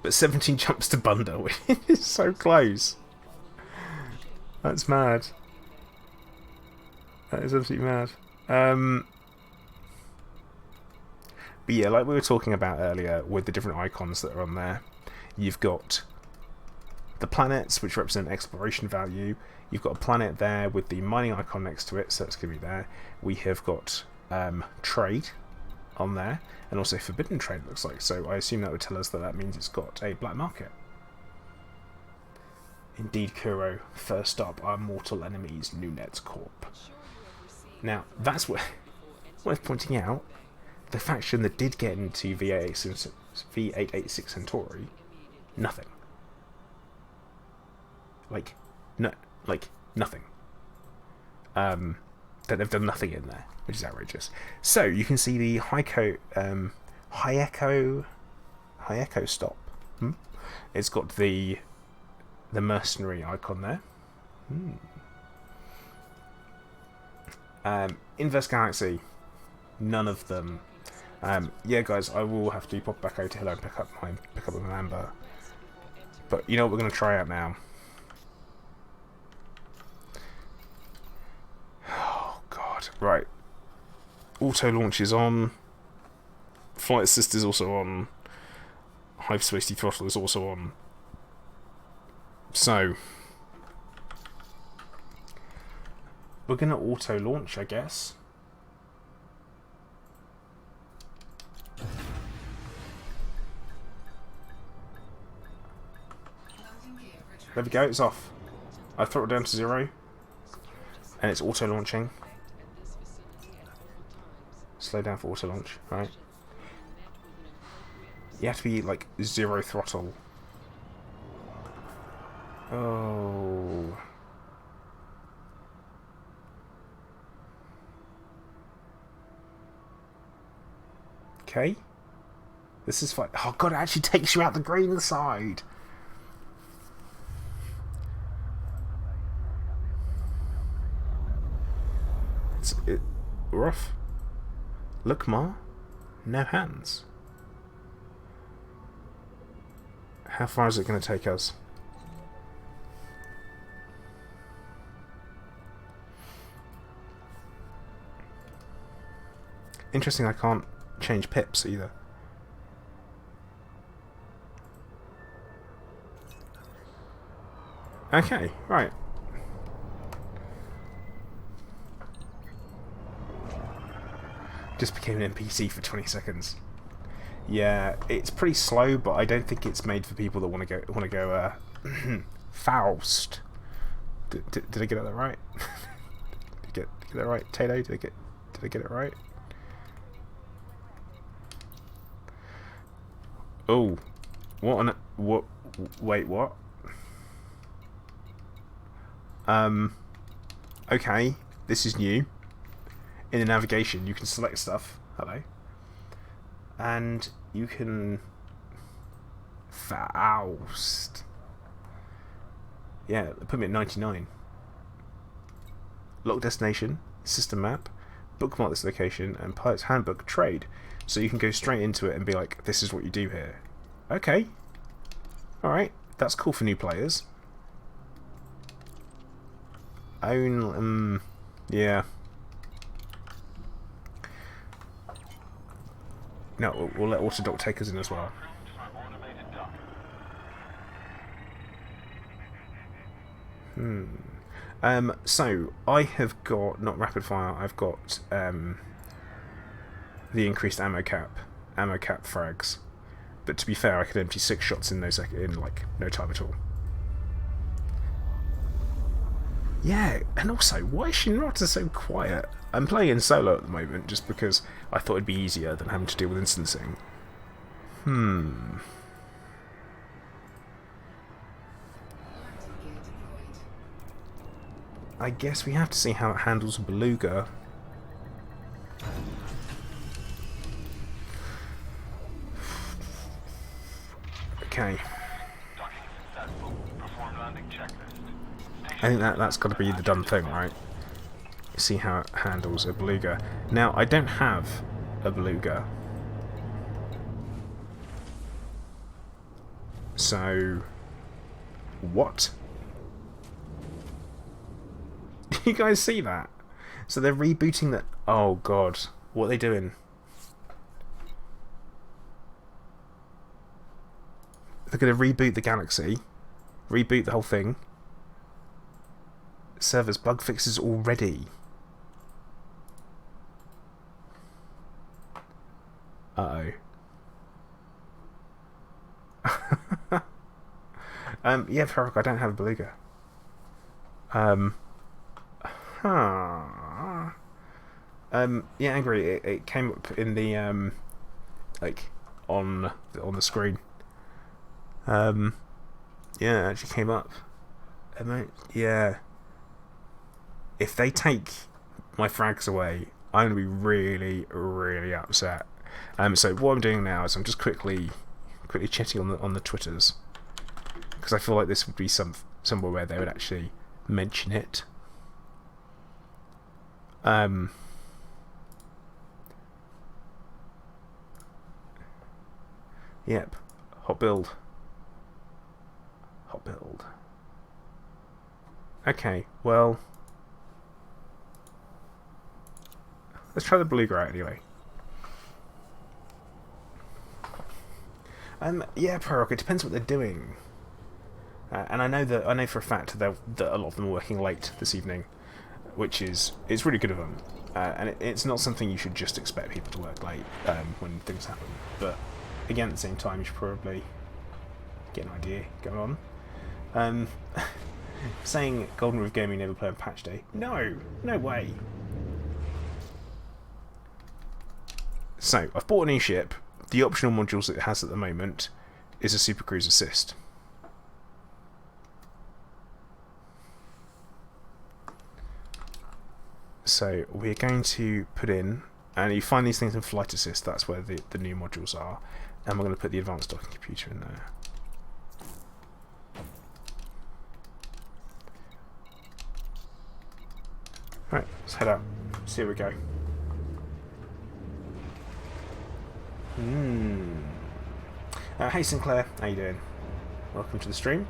Speaker 1: But 17 jumps to Bunda, which is so close. That's mad. That is absolutely mad. But yeah, like we were talking about earlier with the different icons that are on there, you've got the planets, which represent exploration value. You've got a planet there with the mining icon next to it, so that's going to be there. We have got trade on there, and also forbidden trade, looks like. So I assume that would tell us that means it's got a black market. Indeed, Kuro. First up, our mortal enemies, Nunez Corp. Now, that's worth pointing out the faction that did get into V886 Centauri, nothing. Like, no, like nothing. That they've done nothing in there, which is outrageous. So you can see the Hayeko stop. It's got the mercenary icon there. Inverse Galaxy, none of them. Yeah, guys, I will have to pop back over to Hello and pick up my Amber. But you know what we're going to try out now? Oh God! Right, auto launch is on. Flight assist is also on. Hyperspace throttle is also on. So we're going to auto launch, I guess. There we go, it's off. I throttled down to 0 and it's auto launching. Slow down for auto launch, right? You have to be like 0 throttle. Oh. Okay. This is fine. Oh God, it actually takes you out the green side. We're off. Look, Ma. No hands. How far is it going to take us? Interesting, I can't change pips either. Okay, right. Just became an NPC for 20 seconds. Yeah, it's pretty slow, but I don't think it's made for people that want to go Faust. Did I get that right? Did I get that right, Tato? Did I get it right? Oh, what? Wait, what? Okay, this is new. In the navigation, you can select stuff. Hello. And you can Faust. Yeah, put me at 99. Lock destination, system map, bookmark this location, and pilot's handbook trade. So you can go straight into it and be like, this is what you do here. Okay. Alright, that's cool for new players. Yeah. No, we'll let Autodoc take us in as well. So I have got not rapid fire. I've got the increased ammo cap frags. But to be fair, I could empty 6 shots in like no time at all. Yeah, and also, why is Shinrata so quiet? I'm playing in solo at the moment just because I thought it'd be easier than having to deal with instancing. I guess we have to see how it handles a beluga. Okay. I think that's got to be the done thing, right? See how it handles a beluga. Now, I don't have a beluga. So... what? You guys see that? So they're rebooting the... oh god. What are they doing? They're going to reboot the Galaxy. Reboot the whole thing. Servers bug fixes already. Uh-oh. Yeah, Farrakh, I don't have a beluga. Yeah, angry. It came up in the like on the screen. Yeah, it actually came up. Yeah. If they take my frags away, I'm gonna be really, really upset. So what I'm doing now is I'm just quickly chatting on the Twitters, because I feel like this would be somewhere where they would actually mention it. Yep. Hot build. Okay, well, let's try the blue grout anyway. Yeah, Prorock, it depends what they're doing. And I know for a fact that a lot of them are working late this evening, which is really good of them. And it's not something you should just expect people to work late when things happen. But again, at the same time, you should probably get an idea going on. Saying Golden Roof Gaming never play on patch day. No way. So, I've bought a new ship. The optional modules it has at the moment is a Supercruise assist. So, we're going to put in, and you find these things in Flight Assist, that's where the new modules are, and we're going to put the advanced docking computer in there. Right, let's head out. See where we go. Hey Sinclair, how you doing? Welcome to the stream.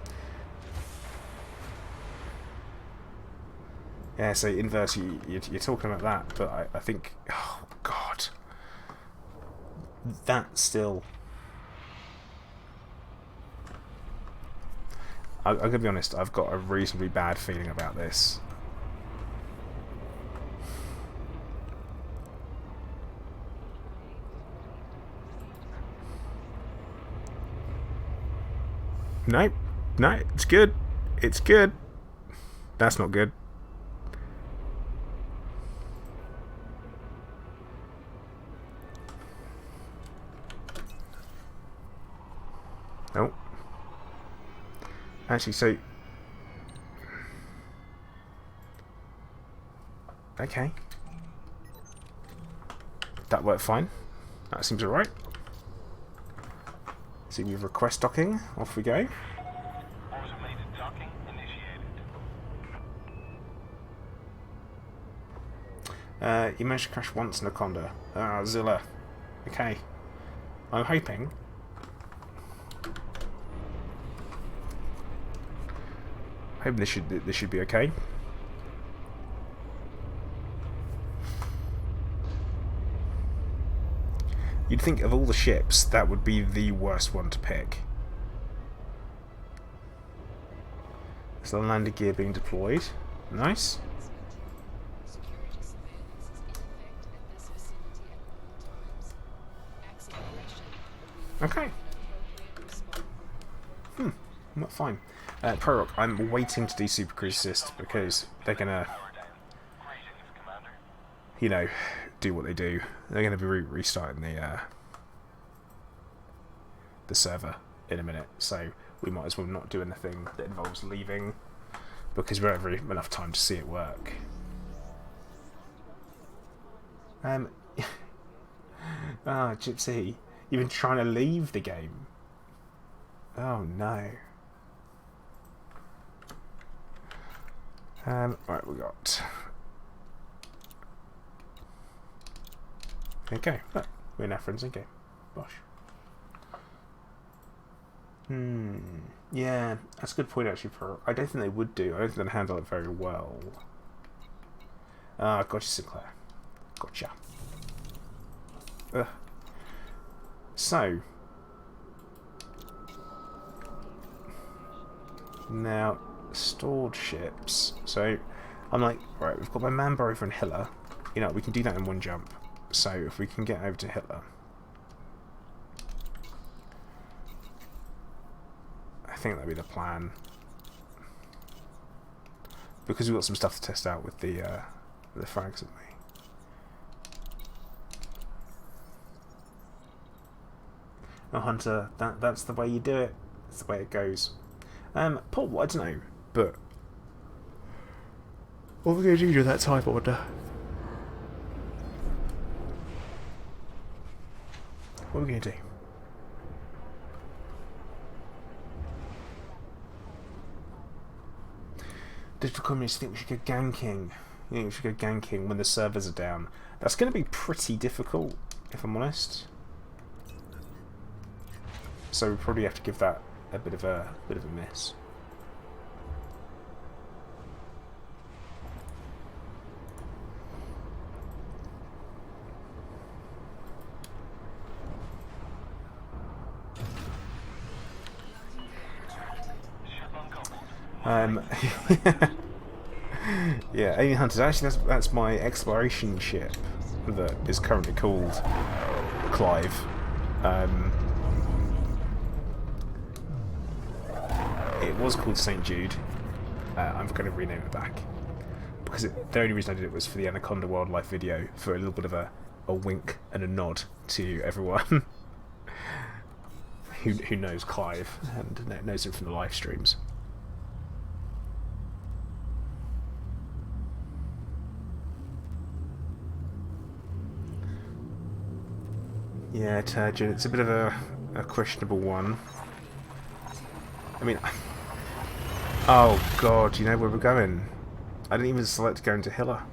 Speaker 1: Yeah, so inverse, you're talking about that, but I think, oh god, that still. I'm gonna be honest, I've got a reasonably bad feeling about this. No, it's good. It's good. That's not good. Oh. Actually, so. Okay. That worked fine. That seems alright. So we request docking. Off we go.
Speaker 2: Automated docking initiated.
Speaker 1: You managed to crash once in a Conda. Zilla. Okay. I'm hoping. This should be okay. You'd think of all the ships, that would be the worst one to pick. So the landing gear being deployed. Nice. Okay. Well, fine. Prorock, I'm waiting to do Supercruise assist because they're gonna, you know, do what they do. They're gonna be restarting the server in a minute, so we might as well not do anything that involves leaving because we don't have enough time to see it work. Gypsy, you've been trying to leave the game. Oh no. Right, we got. Okay, look, we're now friends again. Bosh. Yeah, that's a good point actually. I don't think they would do. I don't think they'd handle it very well. Gotcha, Sinclair. Gotcha. So now stored ships. So I'm like, right, we've got my Manbar over in Hilla. You know, we can do that in one jump. So if we can get over to Hitler, I think that'd be the plan. Because we've got some stuff to test out with the frags, haven't we? Oh, Hunter, that's the way you do it. That's the way it goes. Paul, I don't know, but what are we going to do with that type order? What are we going to do? Digital communists think we should go ganking. You think we should go ganking when the servers are down. That's going to be pretty difficult, if I'm honest. So we probably have to give that a bit of a miss. Yeah, Alien Hunters. Actually, that's my exploration ship that is currently called Clive. It was called St. Jude. I'm going to rename it back because the only reason I did it was for the Anaconda Wildlife video, for a little bit of a wink and a nod to everyone who knows Clive and knows him from the live streams. Yeah, Turgid, it's a bit of a questionable one. I mean, oh god, you know where we're going? I didn't even select going to Hilla.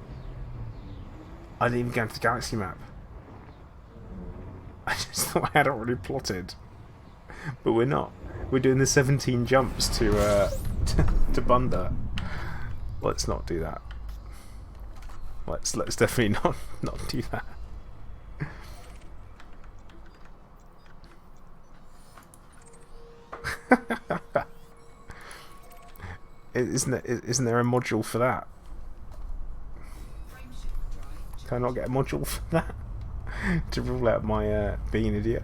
Speaker 1: I didn't even go into the galaxy map. I just thought I had it already plotted. But we're not. We're doing the 17 jumps to Bunda. Let's not do that. Let's definitely not do that. Isn't there a module for that? Can I not get a module for that? To rule out my being an idiot?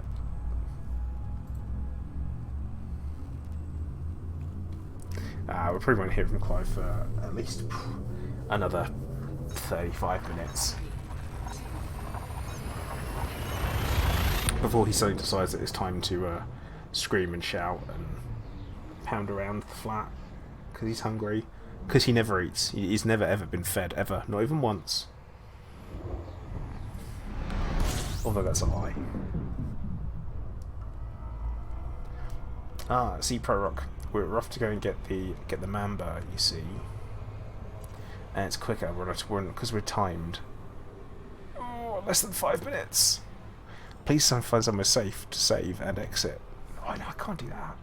Speaker 1: We probably won't hear from Clive for at least another 35 minutes before he suddenly decides that it's time to scream and shout and pound around the flat because he's hungry, because he never eats. He's never ever been fed, ever, not even once. Although that's a lie. See, Pro Rock, we're off to go and get the Mamba, you see, and it's quicker. We're not because we're timed. Oh, less than 5 minutes. Please find somewhere safe to save and exit. Oh no, I can't do that.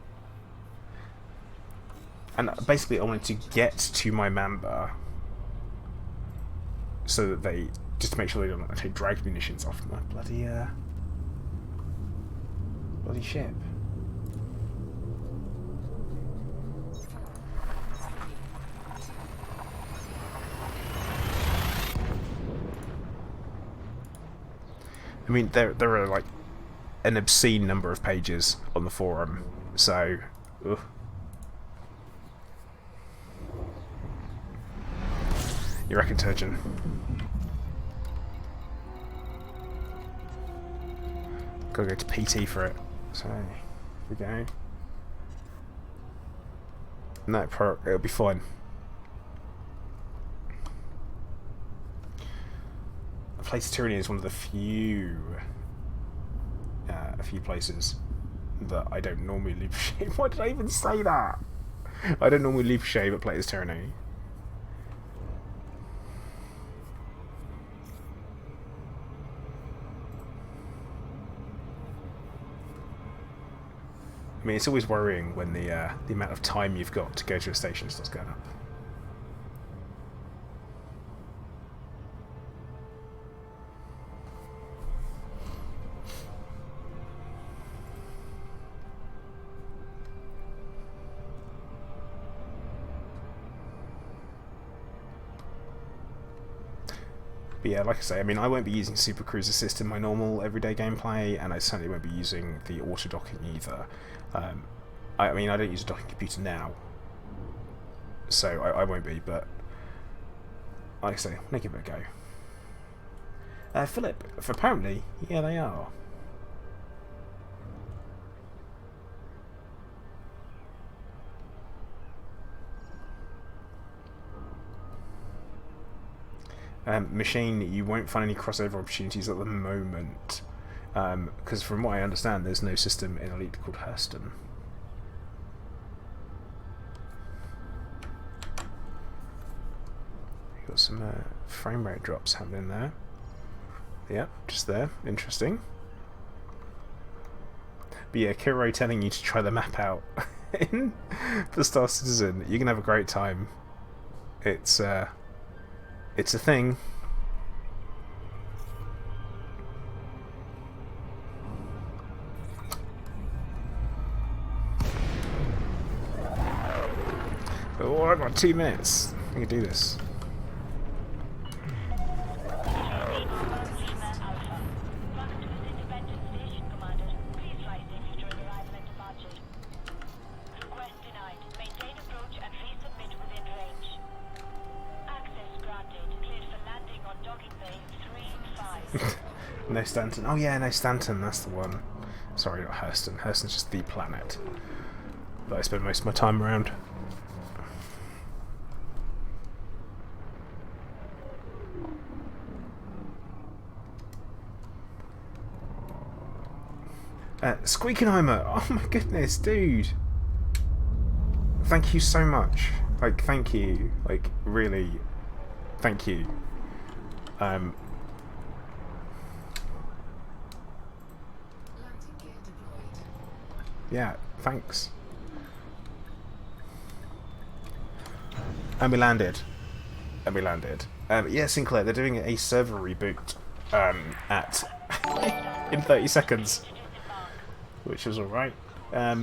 Speaker 1: And basically, I wanted to get to my Mamba so that they, just to make sure they don't actually drag munitions off my bloody ship. I mean, there are like an obscene number of pages on the forum, so. Ugh. You reckon, Turgeon? Gotta go to PT for it. So, here we go. No, it'll be fine. Place of Tyranny is one of the few places that I don't normally leave shave. Why did I even say that? I don't normally leave shave at Place of Tyranny. I mean, it's always worrying when the amount of time you've got to go to a station starts going up. But yeah, like I say, I mean, I won't be using Supercruise Assist in my normal everyday gameplay, and I certainly won't be using the auto docking either. I mean, I don't use a docking computer now, so I won't be, but like I say, I'm gonna give it a go. Philip, apparently, yeah, they are. Machine, you won't find any crossover opportunities at the moment. Because from what I understand, there's no system in Elite called Hurston. You've got some frame rate drops happening there. Yep, just there. Interesting. But yeah, Kiro telling you to try the map out in the Star Citizen. You can have a great time. It's a thing. Oh, I've got 2 minutes. I can do this. No Stanton. Oh yeah, no Stanton. That's the one. Sorry, not Hurston. Hurston's just the planet that I spend most of my time around. Squeakenheimer! Oh my goodness, dude! Thank you so much. Like, thank you. Like, really, thank you. Yeah, thanks. And we landed. Yeah, Sinclair, they're doing a server reboot at in 30 seconds, which is alright. I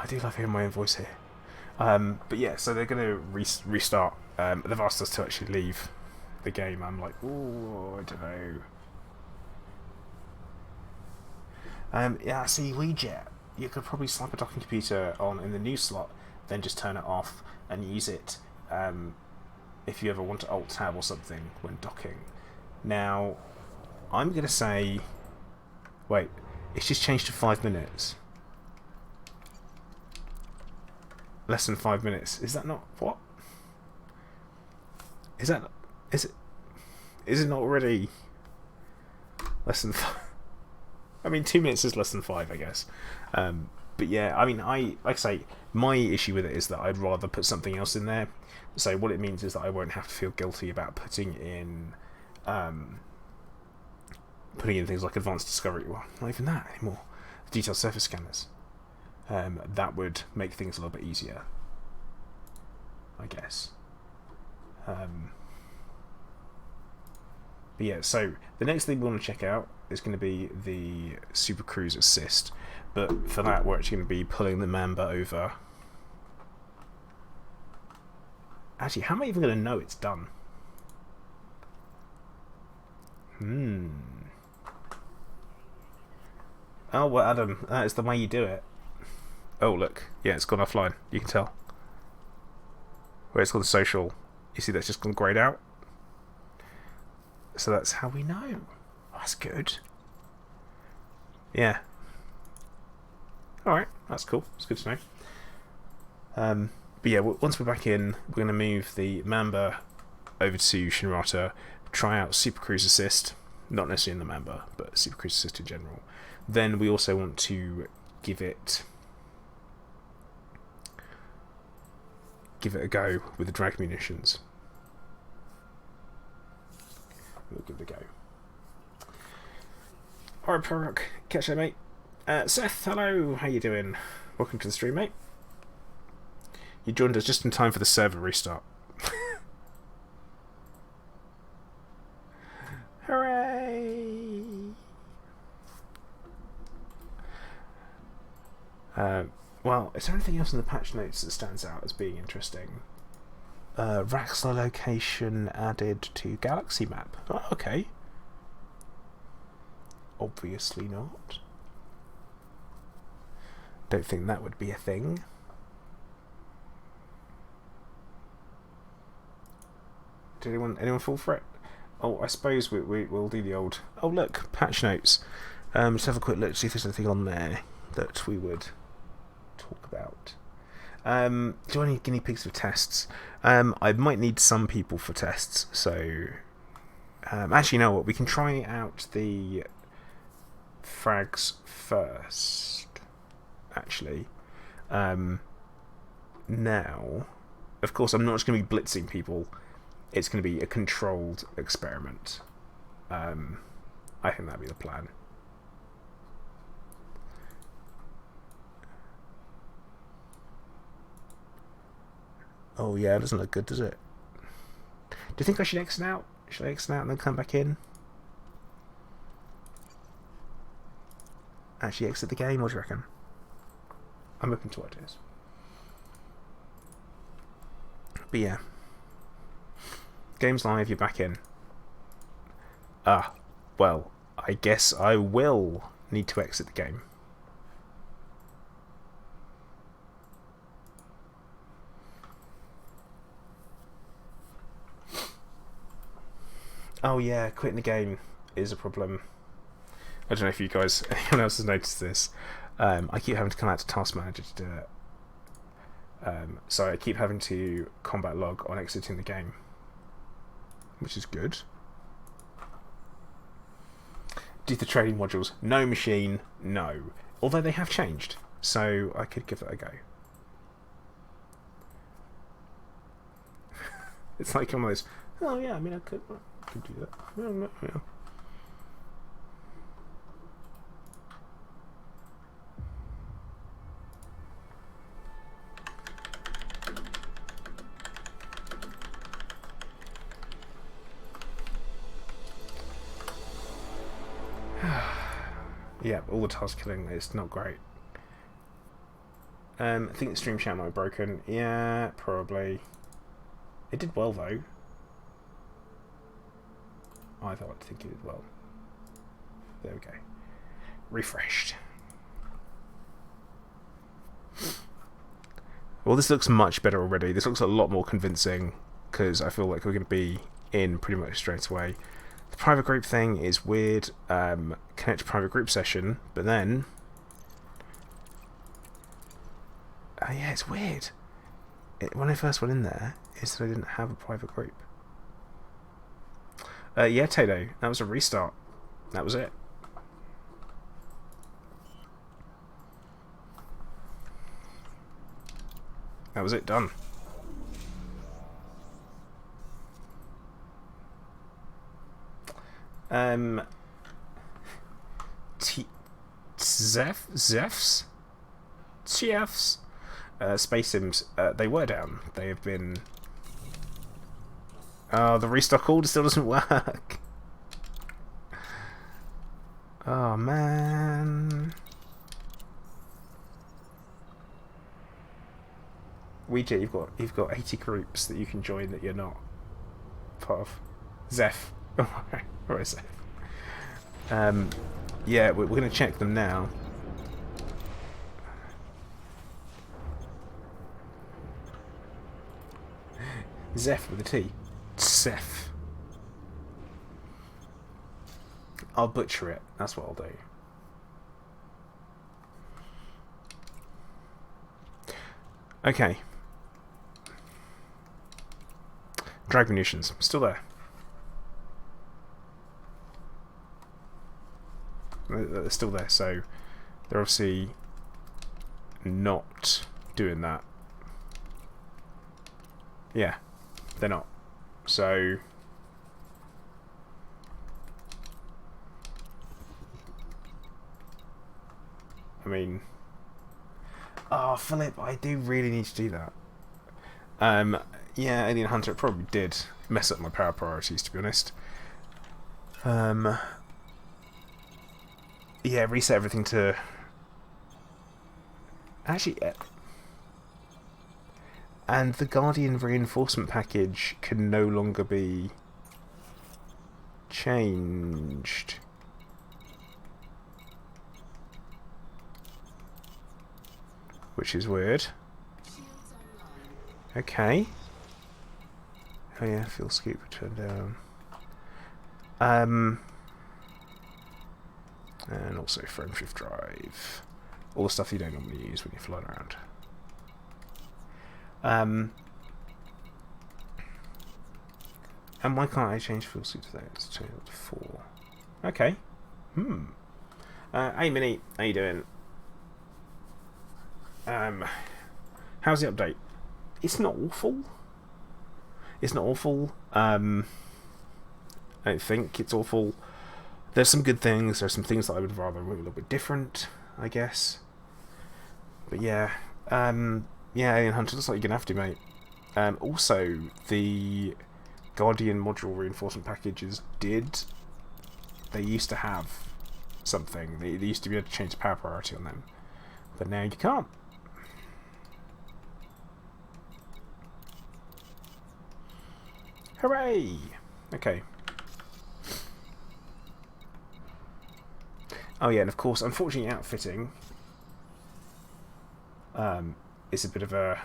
Speaker 1: do love hearing my own voice here. But yeah, so they're going to restart. They've asked us to actually leave the game. I'm like, ooh, I don't know. Yeah, see, WeJet, you could probably slap a docking computer on in the new slot, then just turn it off and use it if you ever want to alt-tab or something when docking. Now, I'm going to say... Wait, it's just changed to 5 minutes. Less than 5 minutes. Is that not... What? Is it not already less than 5? I mean, 2 minutes is less than 5, I guess. But yeah, I mean, like I say, my issue with it is that I'd rather put something else in there. So what it means is that I won't have to feel guilty about putting in things like advanced discovery. Well, not even that anymore. Detailed surface scanners. That would make things a little bit easier, I guess. But yeah, so the next thing we want to check out is going to be the Supercruise assist, but for that we're actually going to be pulling the Mamba over. Actually, how am I even going to know it's done? Oh, well, Adam, that is the way you do it. Oh, look. Yeah, it's gone offline. You can tell. Where it's gone social. You see that's just gone greyed out? So that's how we know. Oh, that's good. Yeah. Alright, that's cool. It's good to know. But yeah, once we're back in, we're going to move the Mamba over to Shinrata, try out Supercruise Assist. Not necessarily in the Mamba, but Supercruise Assist in general. Then we also want to give it a go with the drag munitions. We'll give it a go. Alright, Perrock, catch you, mate. Seth, hello, how you doing? Welcome to the stream, mate. You joined us just in time for the server restart. Hooray! Well, is there anything else in the patch notes that stands out as being interesting? Raxler location added to Galaxy map. Oh, okay. Obviously not. Don't think that would be a thing. Did anyone fall for it? Oh, I suppose we'll do the old... Oh, look, patch notes. Let's have a quick look, see if there's anything on there that we would talk about. Do I need guinea pigs for tests? I might need some people for tests, so... actually, you know what? We can try out the frags first, actually. Now, of course, I'm not just going to be blitzing people. It's going to be a controlled experiment. I think that'd be the plan. Oh yeah, it doesn't look good, does it? Do you think I should exit out? Should I exit out and then come back in? Actually exit the game, what do you reckon? I'm open to ideas. But yeah. Game's live, you're back in. Well, I guess I will need to exit the game. Oh yeah, quitting the game is a problem. I don't know if you guys, anyone else has noticed this. I keep having to come out to Task Manager to do it. So I keep having to combat log on exiting the game, which is good. Do the trading modules? No machine, no. Although they have changed, so I could give that a go. It's like one of those, oh yeah, I mean I could do that. Yeah. Yeah, all the task killing is not great. I think the stream chat might have broken. Yeah, probably. It did well though. I think it did well. There we go. Refreshed. Well, this looks much better already. This looks a lot more convincing because I feel like we're going to be in pretty much straight away. The private group thing is weird. Connect to private group session, but then... yeah, it's weird. When I first went in there, it said I didn't have a private group. Yeah, Tato, that was a restart. That was it. That was it, done. Zefs? Chiefs? Space Sims, they were down. They have been... Oh, the restock order still doesn't work. Oh, man. Ouija, you've got 80 groups that you can join that you're not part of. Zeph. Alright, Zeph. Yeah, we're going to check them now. Zeph with a T. Zeph. I'll butcher it. That's what I'll do. Okay. Drag munitions. Still there. They're still there, so they're obviously not doing that. Yeah, they're not. So I mean, oh Philip, I do really need to do that. Yeah, Alien Hunter, it probably did mess up my power priorities, to be honest. Yeah, reset everything to... Actually... And the Guardian reinforcement package can no longer be changed. Which is weird. Okay. Oh yeah, fuel scoop turned down. And also frame shift drive. All the stuff you don't normally use when you're flying around. And why can't I change fuel suit today? It's changed to 4. Okay. Hey Minnie, how you doing? How's the update? It's not awful. It's not awful. I don't think it's awful. There's some good things. There's some things that I would rather a little bit different, I guess. But yeah, yeah, Alien Hunter, looks like you're gonna have to, mate. Also, the Guardian module reinforcement packages they used to have something. They used to be able to change the power priority on them, but now you can't. Hooray! Okay. Oh yeah, and of course, unfortunately, outfitting is a bit of a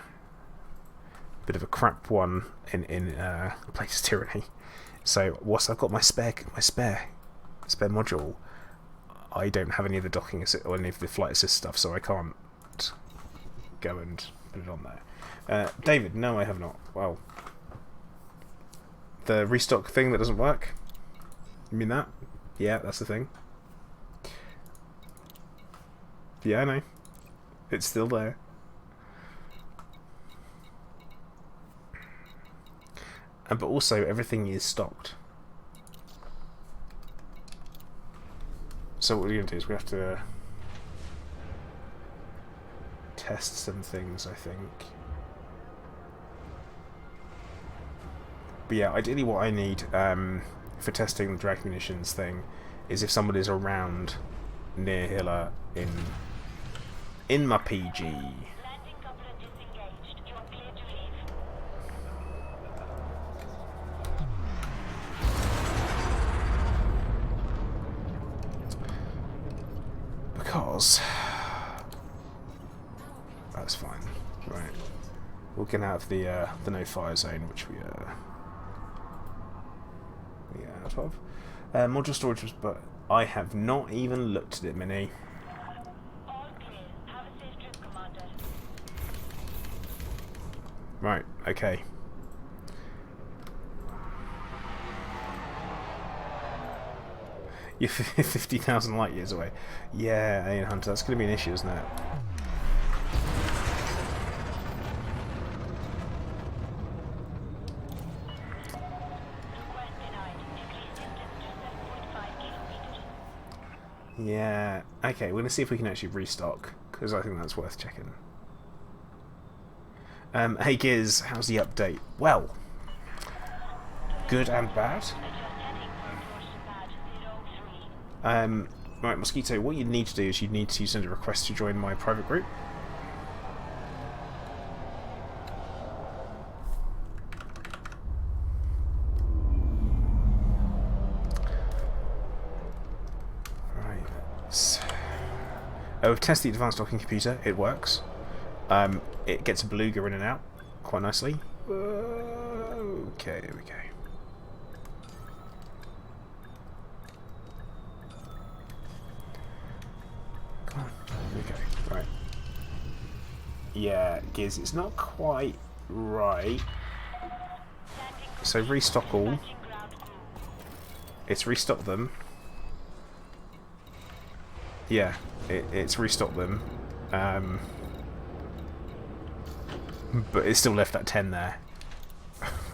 Speaker 1: crap one in Places Tyranny. So whilst I've got my spare module, I don't have any of the docking assist or any of the flight assist stuff, so I can't go and put it on there. David, no, I have not. Well, the restock thing that doesn't work. You mean that? Yeah, that's the thing. Yeah, I know. It's still there. But also, everything is stocked. So what we're going to do is we have to test some things, I think. But yeah, ideally what I need for testing the drag munitions thing is if somebody's around near Hiller in my PG. Because that's fine. Right. We'll get out of the no fire zone, which we out of. Module storage was, but I have not even looked at it, Minnie.
Speaker 3: All clear. Have a safe trip, Commander.
Speaker 1: Right. Okay. You're 50,000 light years away. Yeah, Alien Hunter, that's going to be an issue, isn't it?
Speaker 3: Request denied. Decrease distance to 7.5 kilometers.
Speaker 1: Yeah. Okay, we're going to see if we can actually restock, because I think that's worth checking. Hey Giz, how's the update? Well, good and bad.
Speaker 3: Adjust heading point towards pad 03.
Speaker 1: Right, Mosquito, what you need to do is you need to send a request to join my private group. Right. Oh, we've tested the advanced docking computer. It works. It gets a beluga in and out quite nicely. Okay, there we go. Come on. There we go. Right. Yeah, Giz, it's not quite right. So restock all.
Speaker 3: Touching ground crew.
Speaker 1: It's restock them. Yeah, it's restock them. But it's still left at 10 there.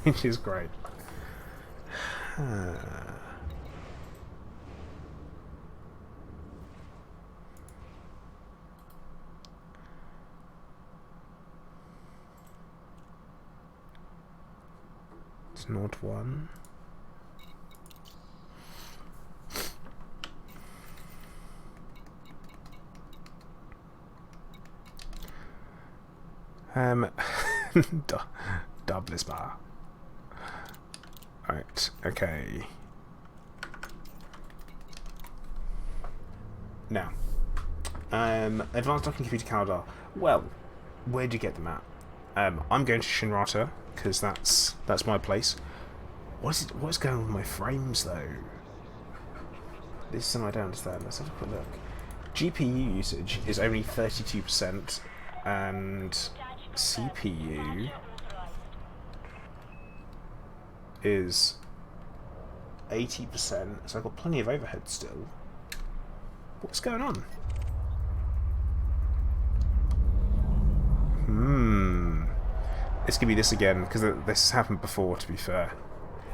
Speaker 1: Which is great. It's not one. Double bar. Right, okay. Now, advanced docking computer calendar. Well, where'd you get them at? I'm going to Shinrata because that's my place. What's going on with my frames though? This is something I don't understand. Let's have a quick look. GPU usage is only 32%, and CPU is 80%, so I've got plenty of overhead still. What's going on? It's gonna be this again, because this has happened before, to be fair.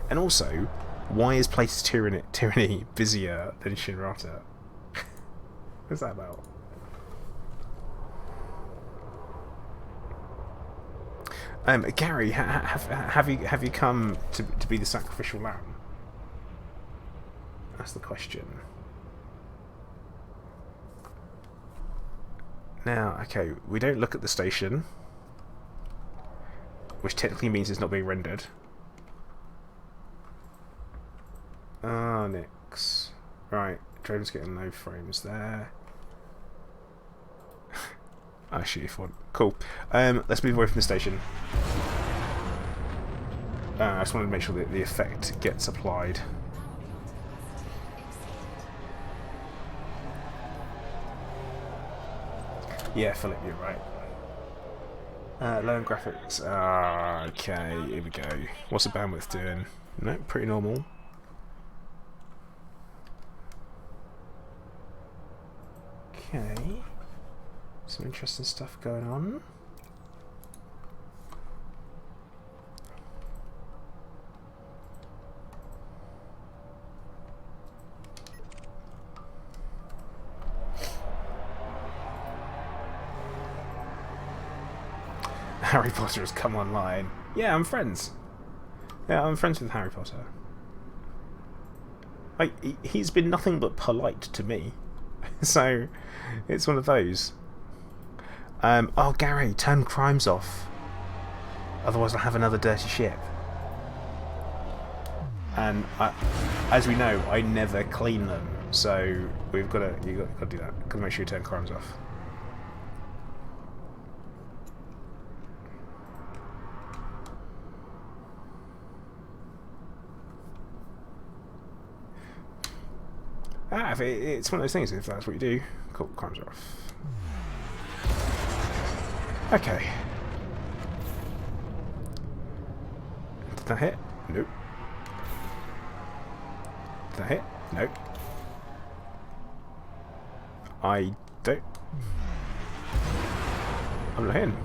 Speaker 1: And also, why is Place's Tyranny busier than Shinrata? What's that about? Gary, have you come to be the sacrificial lamb? That's the question. Now, okay, we don't look at the station, which technically means it's not being rendered. Ah, Nix. Right, drone's getting low frames there. I shoot if one. Cool. Let's move away from the station. I just wanted to make sure that the effect gets applied. Yeah, Philip, you're right. Low end graphics. Okay, here we go. What's the bandwidth doing? No, pretty normal. Okay. Some interesting stuff going on. Harry Potter has come online. Yeah, I'm friends. Yeah, I'm friends with Harry Potter. He's been nothing but polite to me. So, it's one of those. Oh, Gary, turn crimes off. Otherwise I'll have another dirty ship. And, as we know, I never clean them. So, you've got to do that. Got to make sure you turn crimes off. It's one of those things, if that's what you do. Cool, crimes are off. Okay. Did that hit? Nope. Did that hit? Nope. I don't... I'm not hitting.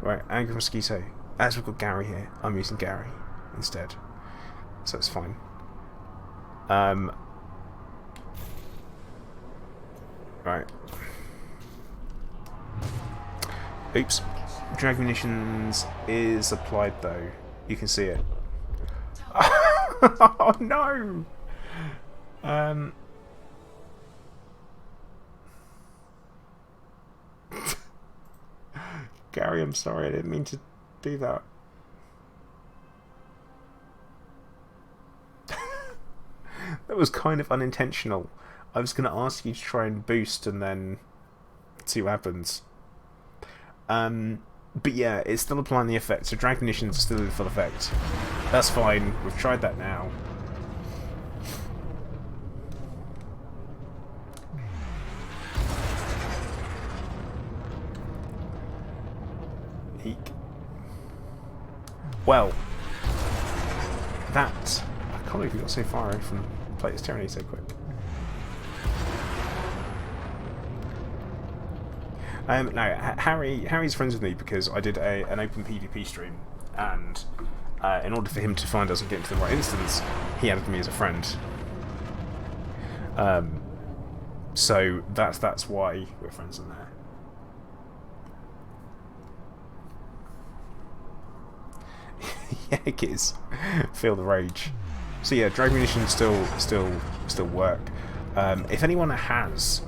Speaker 1: Right, angry mosquito. As we've got Gary here, I'm using Gary instead, so it's fine. Right. Oops. Drag munitions is applied though. You can see it. Oh no! Gary, I'm sorry, I didn't mean to do that. That was kind of unintentional. I was going to ask you to try and boost and then see what happens. But yeah, it's still applying the effect, so drag munitions are still in full effect. That's fine, we've tried that now. Eek. Well, that... I can't believe we got so far away from Place's Tyranny so quick. No, Harry's friends with me because I did an open PvP stream, and in order for him to find us and get into the right instance, he added me as a friend. So that's why we're friends in there. Yeah, it is. Feel the rage. So yeah, drag munitions still work. If anyone has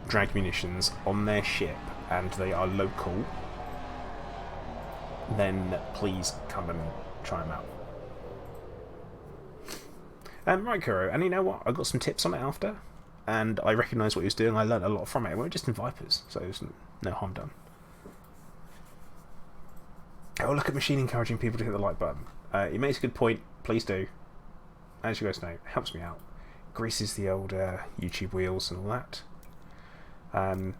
Speaker 1: drag munitions on their ship and they are local, then please come and try them out. Right, Kuro, and you know what? I got some tips on it after, and I recognised what he was doing. I learned a lot from it. We were just in Vipers, so there's no harm done. Oh, look at Machine encouraging people to hit the like button. He makes a good point. Please do. As you guys know, it helps me out. greases the old YouTube wheels and all that. I'd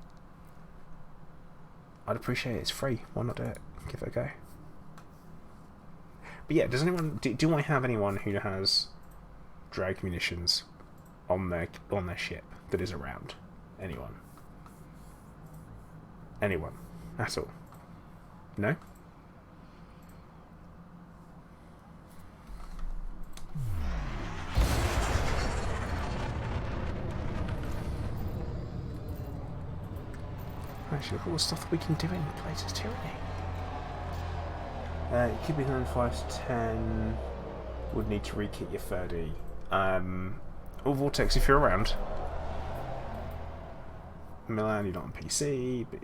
Speaker 1: appreciate it. It's free. Why not do it? Give it a go. But yeah, does anyone do I have anyone who has drag munitions on their ship that is around? Anyone? Anyone? That's all. No? Actually, look at all the stuff that we can do in Places Tyranny. Keeping on 5 to 10 would need to re-kit your 30. Or Vortex if you're around. Milan, you're not on PC, but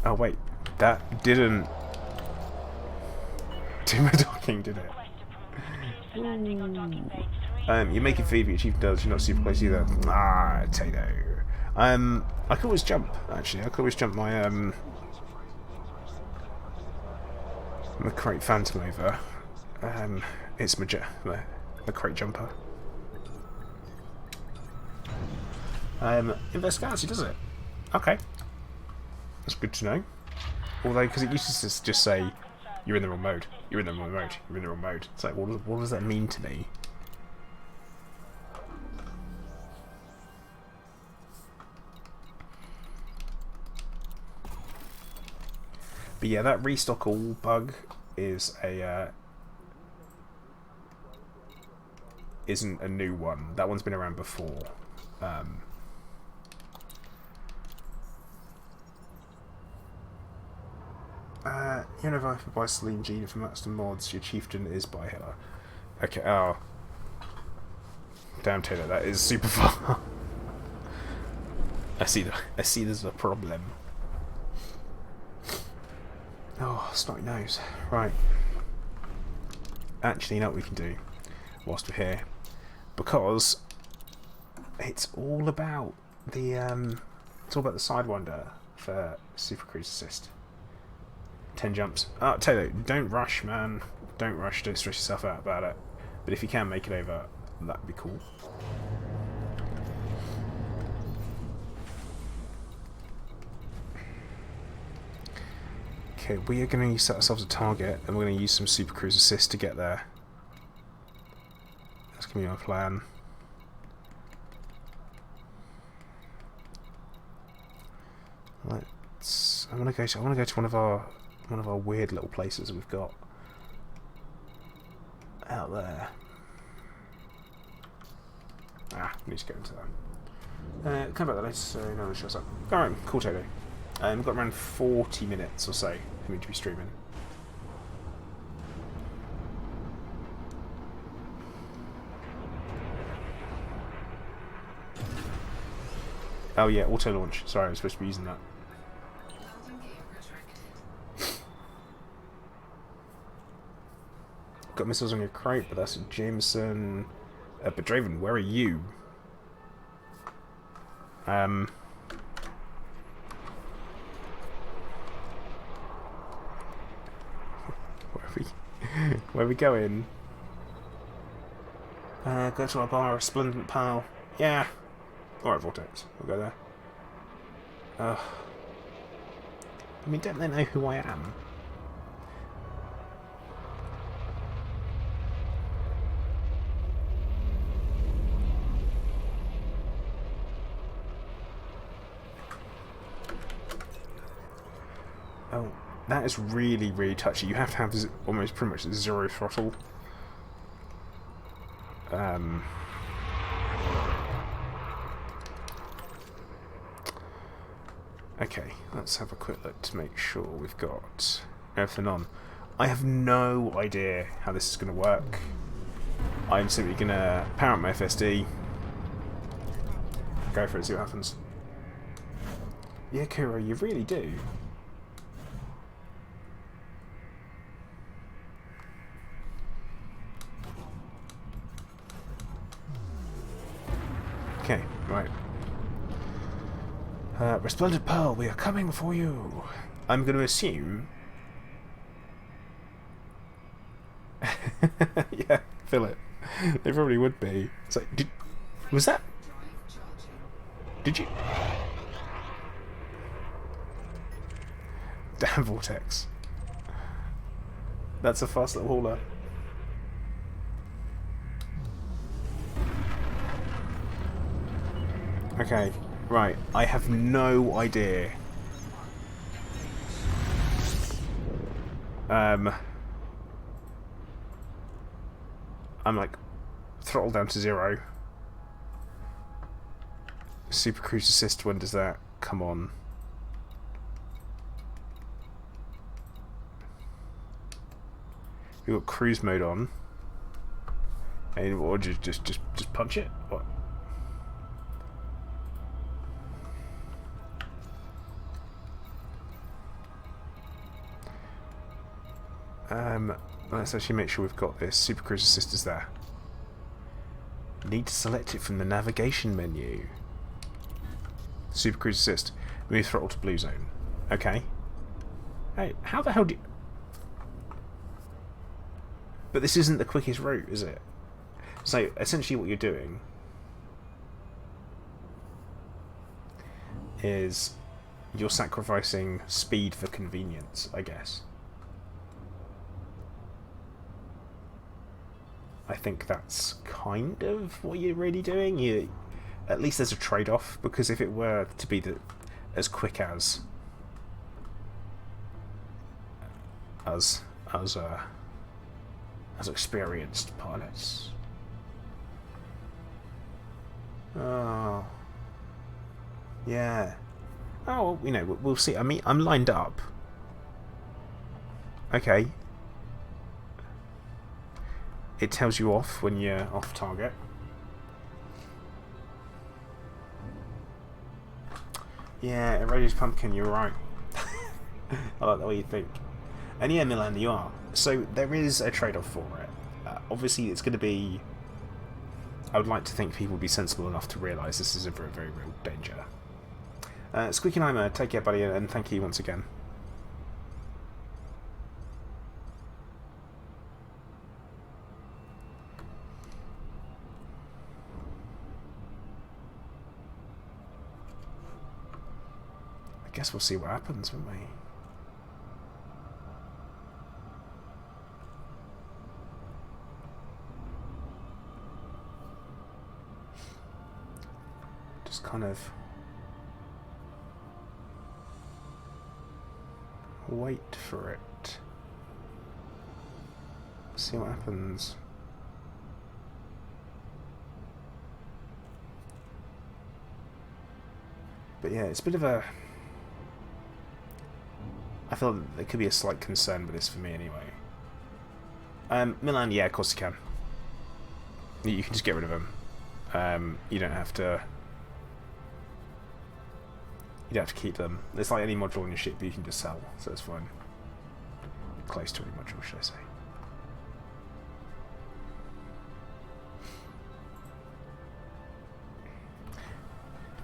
Speaker 1: oh wait, that didn't do my docking, did it? You're making feed, but your chief does. You're not super close either. Ah, potato. I could always jump. Actually, I could always jump my my crate phantom over. It's my crate jumper. Investigation, does it? Okay, that's good to know. Although, because it used to just say, "You're in the wrong mode. You're in the wrong mode. You're in the wrong mode." It's like, what does that mean to me? But yeah, that restock all bug is isn't a new one. That one's been around before. You know, if I buy Celine Gina from Maxton Mods, your chieftain is by her. Okay, oh. Damn, Taylor, that is super far. I see there's a problem. Oh, snotty nose. Right. Actually, you know what we can do whilst we're here? Because it's all about the Sidewinder for Supercruise assist. 10 jumps. Oh, Taylor, don't rush, man. Don't rush. Don't stress yourself out about it. But if you can make it over, that'd be cool. Okay, we are going to set ourselves a target, and we're going to use some Supercruise assist to get there. That's going to be our plan. Let's. I want to go to one of our weird little places we've got out there. We need to go into that. Come back later, so no one shows up. Alright, cool, Toto. We've got around 40 minutes or so for me to be streaming. Oh yeah, auto launch. Sorry, I was supposed to be using that. Got missiles on your crate, but that's a Jameson. But Draven, where are you? Where are we going? Go to our bar, Resplendent Pal. Yeah. Alright, Vortex. We'll go there. I mean, don't they know who I am? Oh, that is really, really touchy. You have to have almost pretty much zero throttle. Okay, let's have a quick look to make sure we've got everything on. I have no idea how this is going to work. I'm simply going to power up my FSD. Go for it, see what happens. Yeah, Kuro, you really do. Resplendent Pearl, we are coming for you. I'm going to assume... yeah, fill it. They probably would be. It's like, was that... Did you... Damn Vortex. That's a fast little hauler. Okay, right. I have no idea. I'm like throttle down to 0. Supercruise assist, when does that come on? We've got cruise mode on. And or just punch it? What? Let's actually make sure we've got this. Supercruise assist is there. Need to select it from the navigation menu. Supercruise assist. Move throttle to blue zone. Okay. Hey, how the hell do you... But this isn't the quickest route, is it? So, essentially what you're doing is you're sacrificing speed for convenience, I guess. I think that's kind of what you're really doing. At least there's a trade-off, because if it were to be as quick as experienced pilots. Oh, yeah. Oh, you know, we'll see. I mean, I'm lined up. Okay. It tells you off when you're off target. Yeah, Eroded Pumpkin, you're right. I like the way you think. And yeah, Milan, you are. So there is a trade-off for it. Obviously, it's going to be... I would like to think people would be sensible enough to realise this is a very, very real danger. Squeaky Nimer, take care, buddy, and thank you once again. I guess we'll see what happens, won't we? Just kind of wait for it. See what happens. But yeah, it's a bit of a... I feel there could be a slight concern with this for me anyway. Milan, yeah, of course you can. You can just get rid of them. You don't have to... You don't have to keep them. It's like any module on your ship you can just sell, so it's fine. Close to any module, should I say.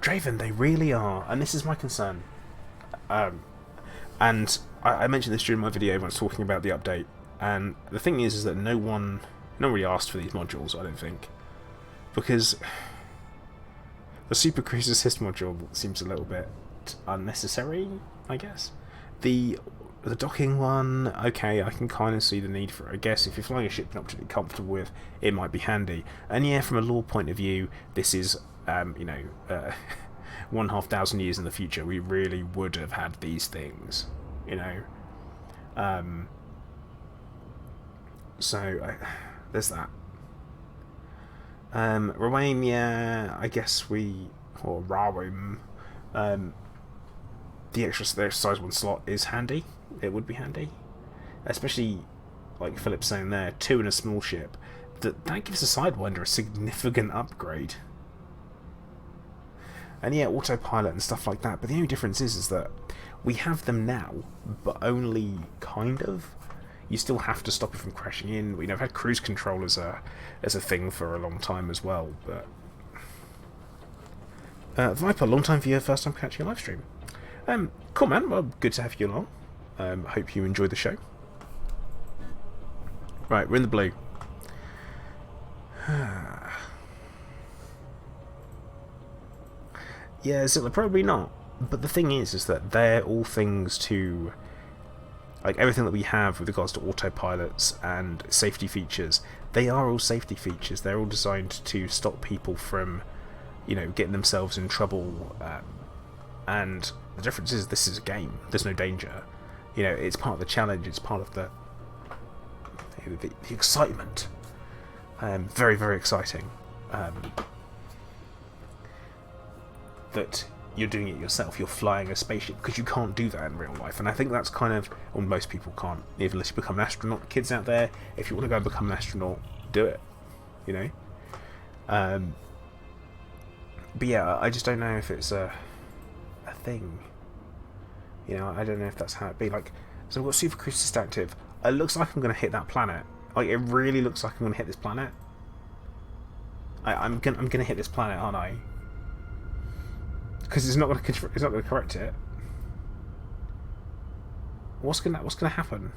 Speaker 1: Draven, they really are, and this is my concern. And I mentioned this during my video when I was talking about the update, and the thing is that no one really asked for these modules, I don't think, because the Supercruise Assist module seems a little bit unnecessary, I guess. The docking one, okay, I can kind of see the need for it. I guess if you're flying a ship you're not particularly comfortable with, it might be handy. And yeah, from a lore point of view, this is, 1,500 years in the future, we really would have had these things, you know. So there's that. Romania, I guess or Rawim, the exercise one slot is handy. It would be handy, especially like Philip's saying there, 2 in a small ship. That gives a Sidewinder a significant upgrade. And yeah, autopilot and stuff like that. But the only difference is that we have them now, but only kind of. You still have to stop it from crashing in. I've had cruise control as a thing for a long time as well, but Viper, long time viewer, first time catching a live stream. Cool, man. Well, good to have you along. Hope you enjoy the show. Right, we're in the blue. Yeah, Zilla, probably not. But the thing is that they're all things to... Like, everything that we have with regards to autopilots and safety features, they are all safety features. They're all designed to stop people from, you know, getting themselves in trouble. And the difference is this is a game. There's no danger. You know, it's part of the challenge. It's part of the excitement. Very, very exciting. That you're doing it yourself. You're flying a spaceship, because you can't do that in real life. And I think that's kind of... Well, most people can't, even unless you become an astronaut. Kids out there, if you want to go and become an astronaut, do it. You know? But yeah, I just don't know if it's a thing. You know, I don't know if that's how it be. Like, so I've got Supercruise assist active. It looks like I'm going to hit that planet. Like, it really looks like I'm going to hit this planet. I'm gonna hit this planet, aren't I? Because it's not going to correct it. What's gonna happen?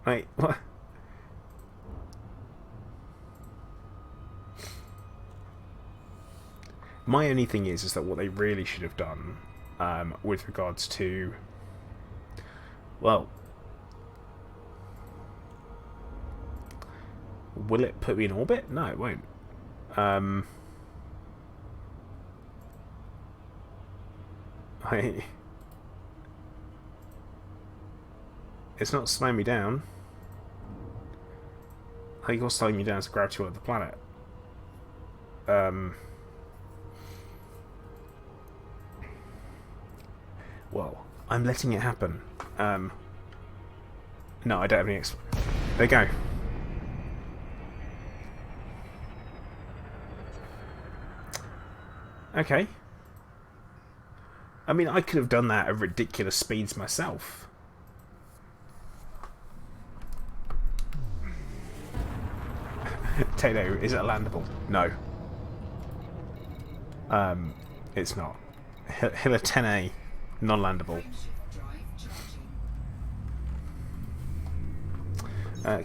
Speaker 1: Wait, what? My only thing is that what they really should have done, with regards to, well, will it put me in orbit? No, it won't. It's not slowing me down. I think what's slowing me down is the gravity of the planet. Well, I'm letting it happen. No, I don't have any there you go. Okay. I mean, I could have done that at ridiculous speeds myself. Tato, is it landable? No. It's not. Hilla 10A, non-landable.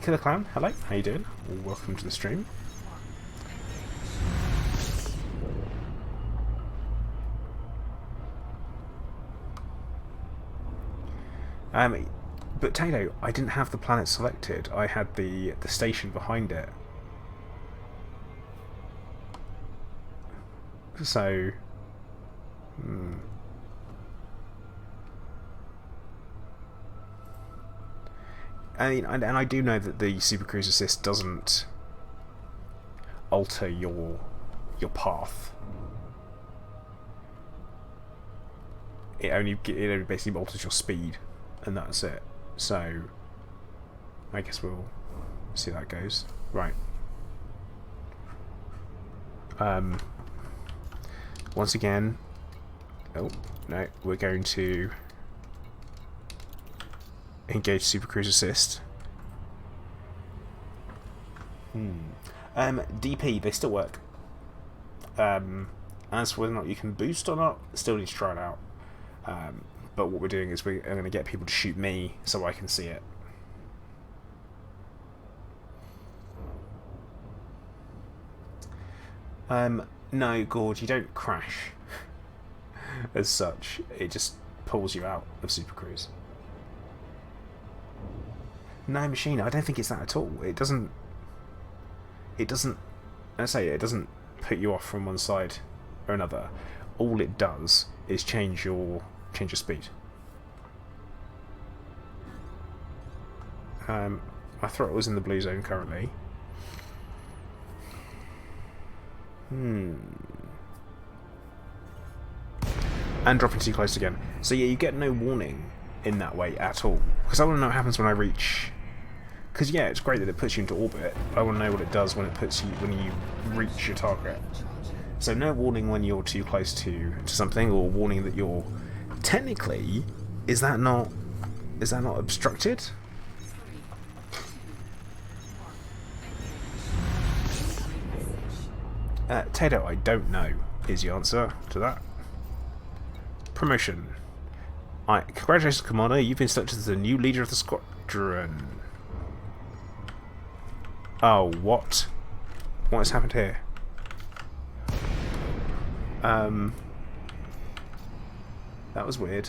Speaker 1: Killer Clown, hello, how you doing? Welcome to the stream. But Tato, I didn't have the planet selected. I had the station behind it. So, I mean, and I do know that the Supercruise assist doesn't alter your path. It only basically alters your speed, and that's it. So, I guess we'll see how that goes. Right. Once again, oh no, we're going to engage Supercruise assist. DP, they still work. As for whether or not you can boost or not, still need to try it out. But what we're doing is we're going to get people to shoot me so I can see it. No, Gord, you don't crash as such. It just pulls you out of Supercruise. No, Machine, I don't think it's that at all. It doesn't, I say it doesn't put you off from one side or another. All it does is change your speed. My throttle is in the blue zone currently. And dropping too close again. So yeah, you get no warning in that way at all. Because I want to know what happens when I reach... Because yeah, it's great that it puts you into orbit. I want to know what it does when you reach your target. So no warning when you're too close to something, or warning that you're... Technically, is that not obstructed? Tato, I don't know, is the answer to that. Promotion. Congratulations, Commander. You've been selected as the new leader of the squadron. Oh, what? What has happened here? That was weird.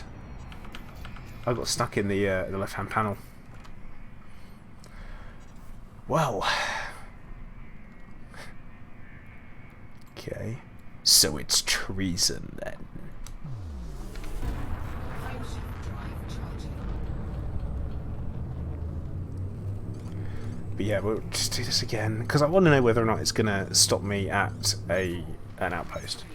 Speaker 1: I got stuck in the left-hand panel. Well. Okay. So it's treason then. But yeah, we'll just do this again because I want to know whether or not it's going to stop me at an outpost.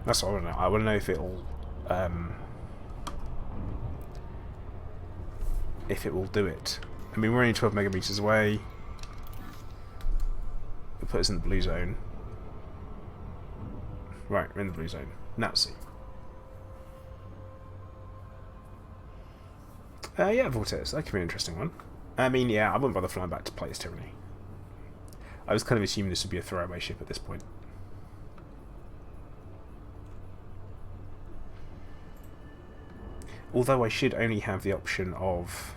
Speaker 1: That's what I want to know. I want to know if it will do it. I mean, we're only 12 megameters away. It'll put us in the blue zone. Right, we're in the blue zone. Now see. Yeah, Vortex. That could be an interesting one. I mean, yeah, I wouldn't bother flying back to Plate's Tyranny. I was kind of assuming this would be a throwaway ship at this point. Although I should only have the option of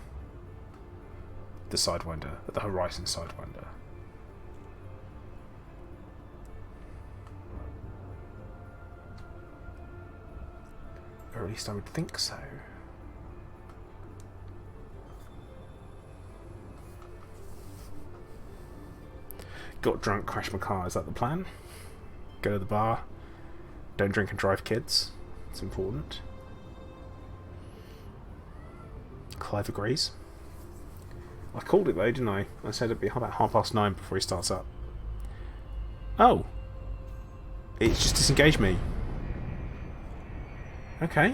Speaker 1: the Sidewinder, the Horizon Sidewinder. Or at least I would think so. Got drunk, crashed my car. Is that the plan? Go to the bar. Don't drink and drive, kids. It's important. Clive agrees. I called it though, didn't I? I said it'd be about 9:30 before he starts up. Oh! It's just disengaged me. Okay.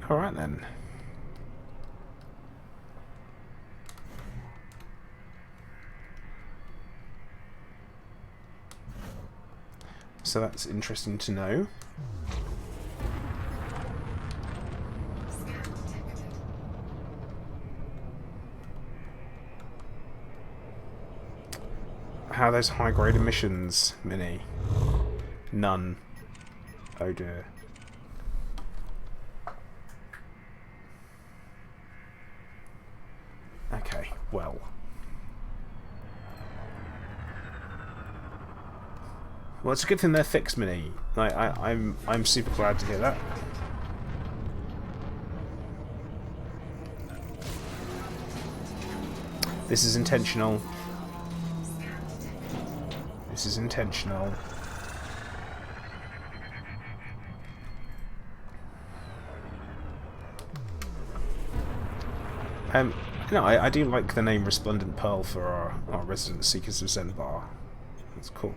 Speaker 1: Alright then. So that's interesting to know. How are those high-grade emissions, Mini? None. Oh dear. Okay, well. Well, it's a good thing they're fixed, Mini. Like, I'm super glad to hear that. This is intentional. This is intentional. No, I do like the name Resplendent Pearl for our resident Seekers of Zenbar. That's cool.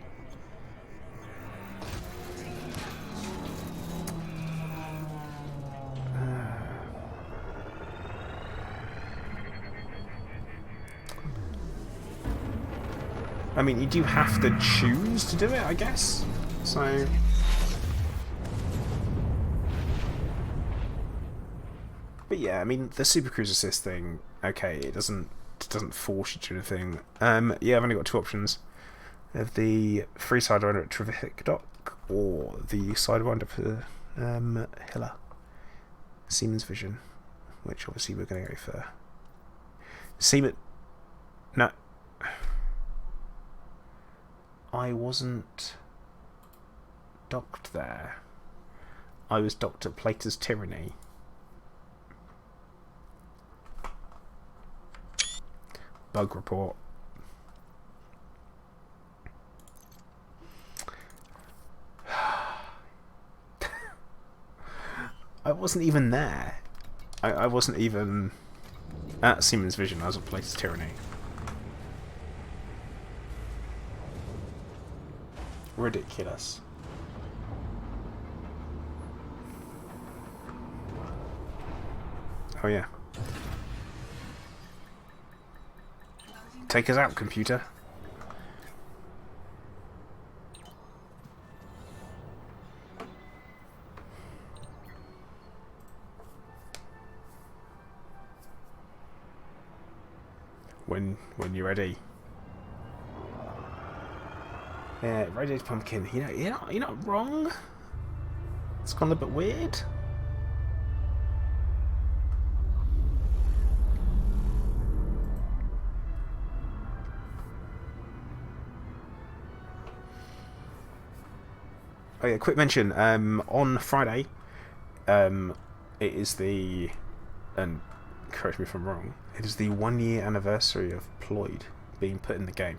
Speaker 1: I mean, you do have to choose to do it, I guess. So, but yeah, I mean, the Supercruise assist thing. Okay, it doesn't force you to do anything. Yeah, I've only got two options: of the free sidewinder at Terrific Dock or the sidewinder for Hilla. Siemens Vision, which obviously we're going to go for. Siemens. No. I wasn't docked there. I was docked at Plater's Tyranny. Bug report. I wasn't even there. I wasn't even at Siemens Vision. I was at Plater's Tyranny. Ridiculous. Oh yeah. Take us out, computer. When you're ready. Yeah, radiated pumpkin. You know, you're not wrong. It's gone a bit weird. Oh yeah, quick mention. On Friday, it is the, and correct me if I'm wrong, it is the 1 year anniversary of Ployd being put in the game.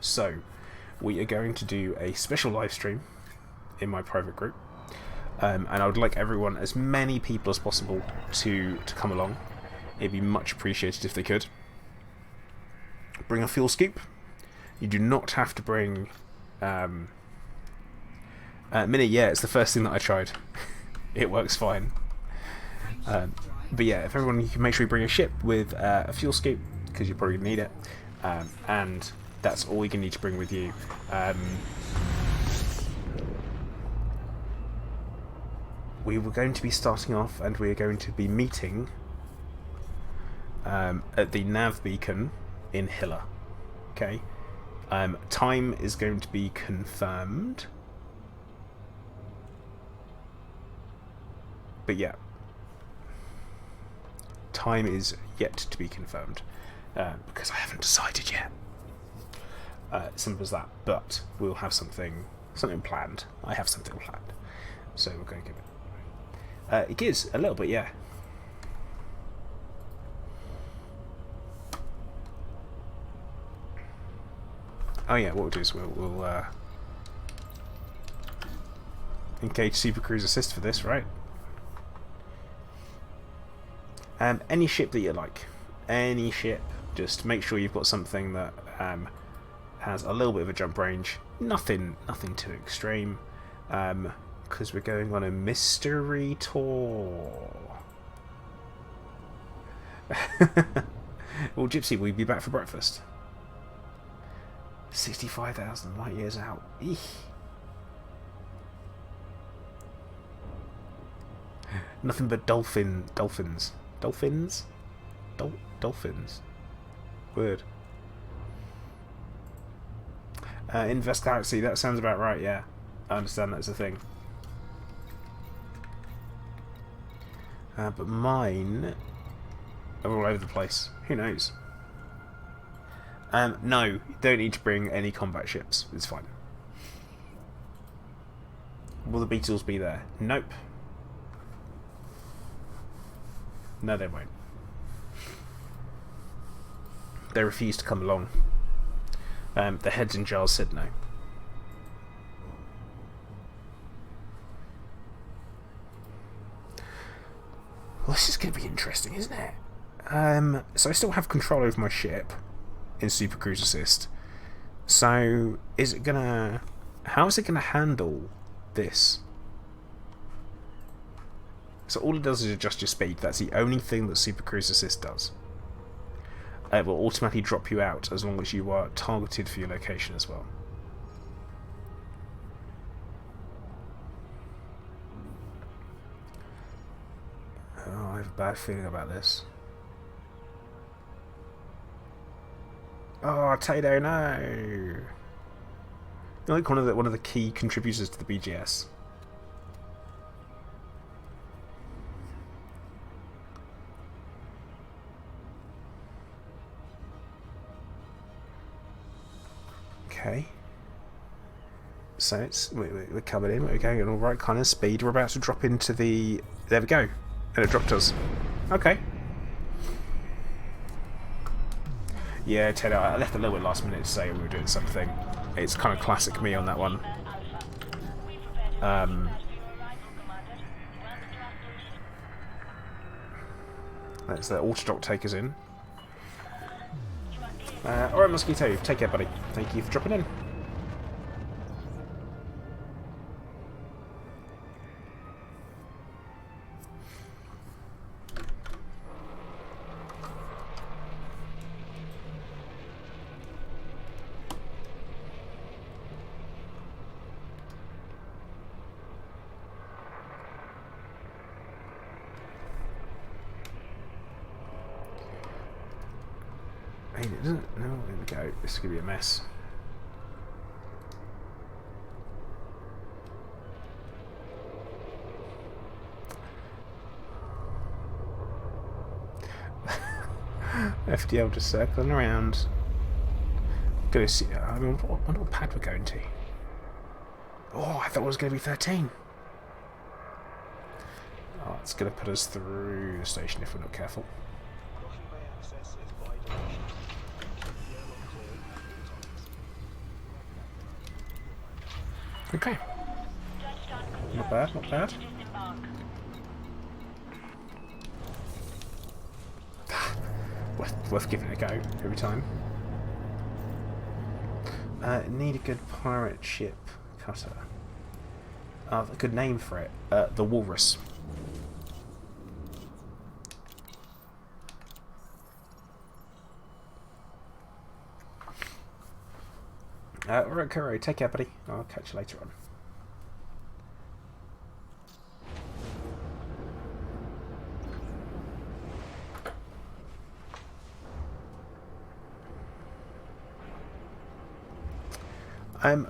Speaker 1: So, we are going to do a special live stream in my private group, and I would like everyone, as many people as possible, to come along. It'd be much appreciated if they could. Bring a fuel scoop. You do not have to bring Mini. Yeah, it's the first thing that I tried. It works fine. But yeah, if everyone, you can make sure you bring a ship with a fuel scoop, because you probably need it, and that's all you can need to bring with you. We were going to be starting off, and we are going to be meeting at the nav beacon in Hilla. Okay. Time is going to be confirmed. But yeah, time is yet to be confirmed, because I haven't decided yet. Simple as that. But we'll have something planned. I have something planned, so we're going to give it. It is a little bit, yeah. Oh yeah, what we'll do is we'll engage Supercruise assist for this, right? Any ship that you like, any ship, just make sure you've got something that has a little bit of a jump range. Nothing too extreme, because we're going on a mystery tour. Well, Gypsy, will you be back for breakfast? 65,000 light years out. Eek. Nothing but dolphins. Dolphins? Dolphins. Word. Invest Galaxy, that sounds about right, yeah. I understand that's a thing. But mine are all over the place. Who knows? No, you don't need to bring any combat ships. It's fine. Will the Beatles be there? Nope. No, they won't. They refuse to come along. The heads in jars said no. Well, this is going to be interesting, isn't it? So I still have control over my ship in Supercruise Assist. So, is it gonna... how is it gonna handle this? So all it does is adjust your speed. That's the only thing that Supercruise Assist does. It will automatically drop you out as long as you are targeted for your location as well. Oh, I have a bad feeling about this. Oh, Tato, no! You're like one of the key contributors to the BGS. Okay. So it's we're coming in. We're going at all right kind of speed. We're about to drop into the. There we go, and it dropped us. Okay. Yeah, Ted, I left a little bit last minute to say we were doing something. It's kind of classic me on that one. Let's the auto-dock take us in. Alright, Mosquito, take care, buddy. Thank you for dropping in. Hey, it doesn't. No, there we go. This is gonna be a mess. FDL just circling around. Gonna see. I mean, wonder what pad we're going to. Oh, I thought it was going to be 13. Oh, it's going to put us through the station if we're not careful. Okay. Not bad, not bad. Worth giving it a go every time. Need a good pirate ship cutter. A good name for it. The Walrus. Right, Kuro, take care, buddy. I'll catch you later on.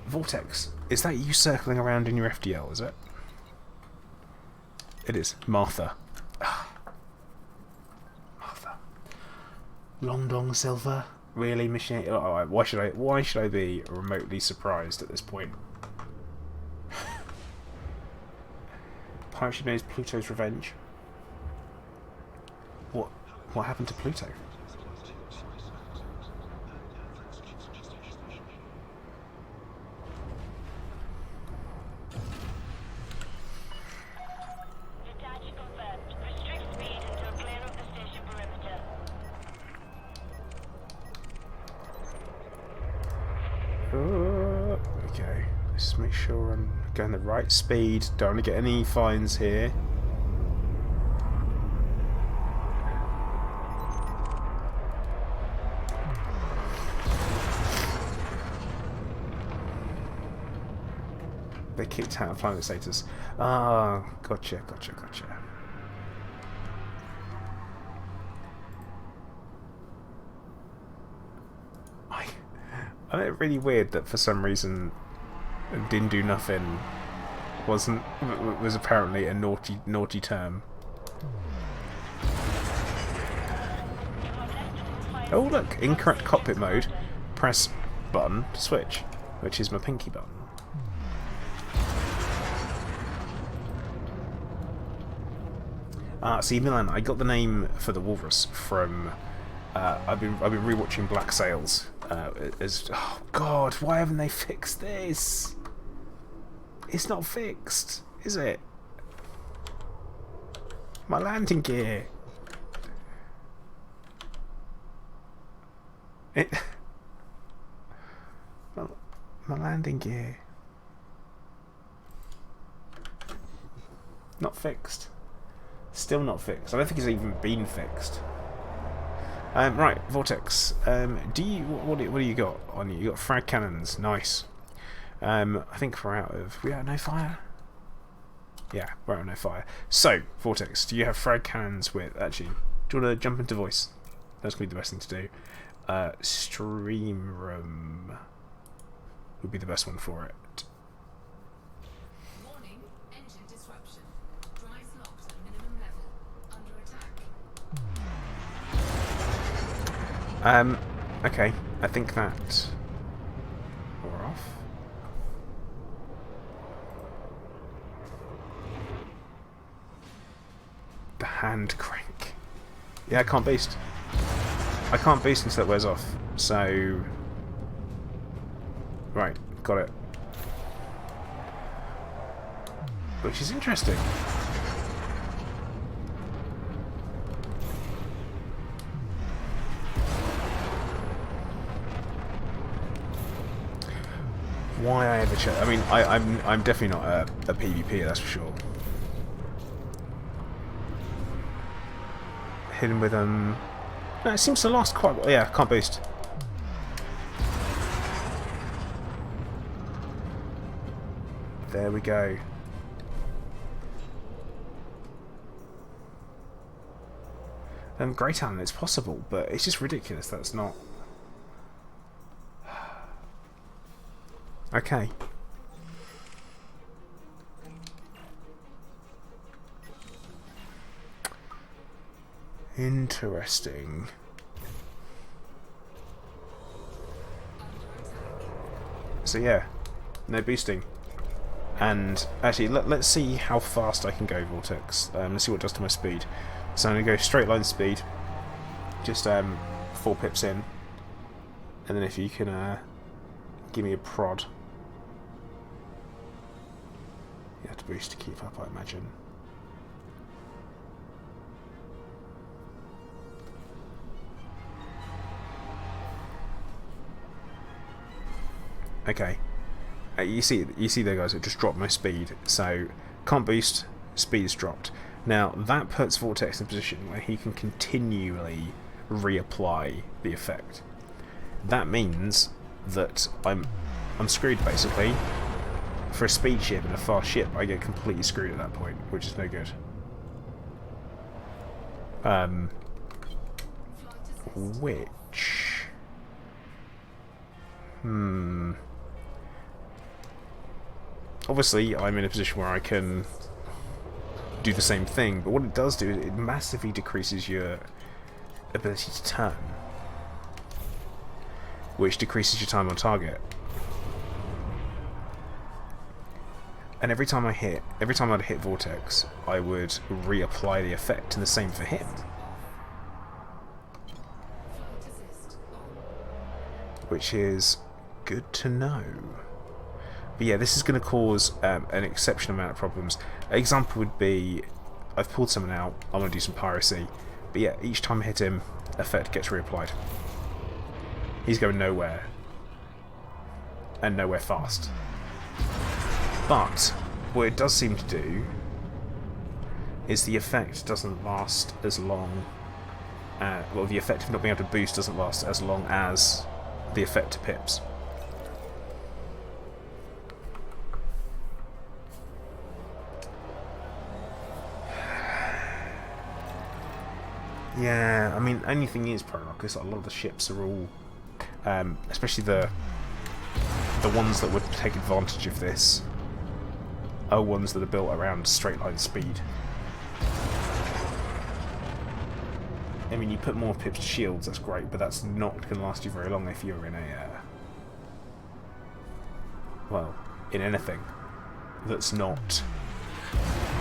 Speaker 1: Vortex, is that you circling around in your FDL, is it? It is. Martha. Martha. Long Dong Silver. Really, machine? Oh, why should I be remotely surprised at this point? Pirate ship knows Pluto's revenge. What happened to Pluto? Okay, let's make sure I'm going the right speed. Don't want to get any fines here. They kicked out of climate status. Ah, gotcha. I find it really weird that for some reason "didn't do nothing" was apparently a naughty term. Oh look, incorrect cockpit mode. Press button to switch, which is my pinky button. See, Milan, I got the name for the Walrus from. I've been rewatching Black Sails. Oh God, why haven't they fixed this? It's not fixed, is it? My landing gear. My landing gear. Not fixed. Still not fixed. I don't think it's even been fixed. Right, Vortex. What do you got on you? You got frag cannons. Nice. I think we're out of no fire. Yeah, we're out of no fire. So, Vortex, do you have frag cannons with? Actually, do you want to jump into voice? That's gonna be the best thing to do. Stream room would be the best one for it.
Speaker 4: Warning, engine disruption. Drives locked at minimum level. Under attack.
Speaker 1: Okay, I think that we're off. The hand crank. Yeah, I can't boost. I can't boost until it wears off. So, right, got it. Which is interesting. Why I ever chose? I mean, I'm definitely not a PvP, that's for sure. Hit him with No, it seems to last quite well. Yeah, can't boost. There we go. Great Alan, it's possible, but it's just ridiculous that's not Okay. Interesting. So yeah, no boosting. And actually, let's see how fast I can go, Vortex. Let's see what it does to my speed. So I'm going to go straight line speed. Just 4 pips in. And then if you can give me a prod. You have to boost to keep up, I imagine. Okay. You see there, guys, it just dropped my speed. So, can't boost, speed is dropped. Now, that puts Vortex in a position where he can continually reapply the effect. That means that I'm screwed, basically. For a speed ship and a fast ship, I get completely screwed at that point, which is no good. Which... Obviously, I'm in a position where I can do the same thing, but what it does do is it massively decreases your ability to turn, which decreases your time on target. And every time I'd hit Vortex, I would reapply the effect, and the same for him. Which is good to know. But yeah, this is going to cause an exceptional amount of problems. An example would be, I've pulled someone out, I want to do some piracy. But yeah, each time I hit him, effect gets reapplied. He's going nowhere. And nowhere fast. But what it does seem to do is the effect doesn't last as long. Well, the effect of not being able to boost doesn't last as long as the effect to pips. Yeah, I mean, only thing is, Prolockers, a lot of the ships are all, especially the ones that would take advantage of this, are ones that are built around straight line speed. I mean, you put more pips to shields, that's great, but that's not going to last you very long if you're in a, well, in anything that's not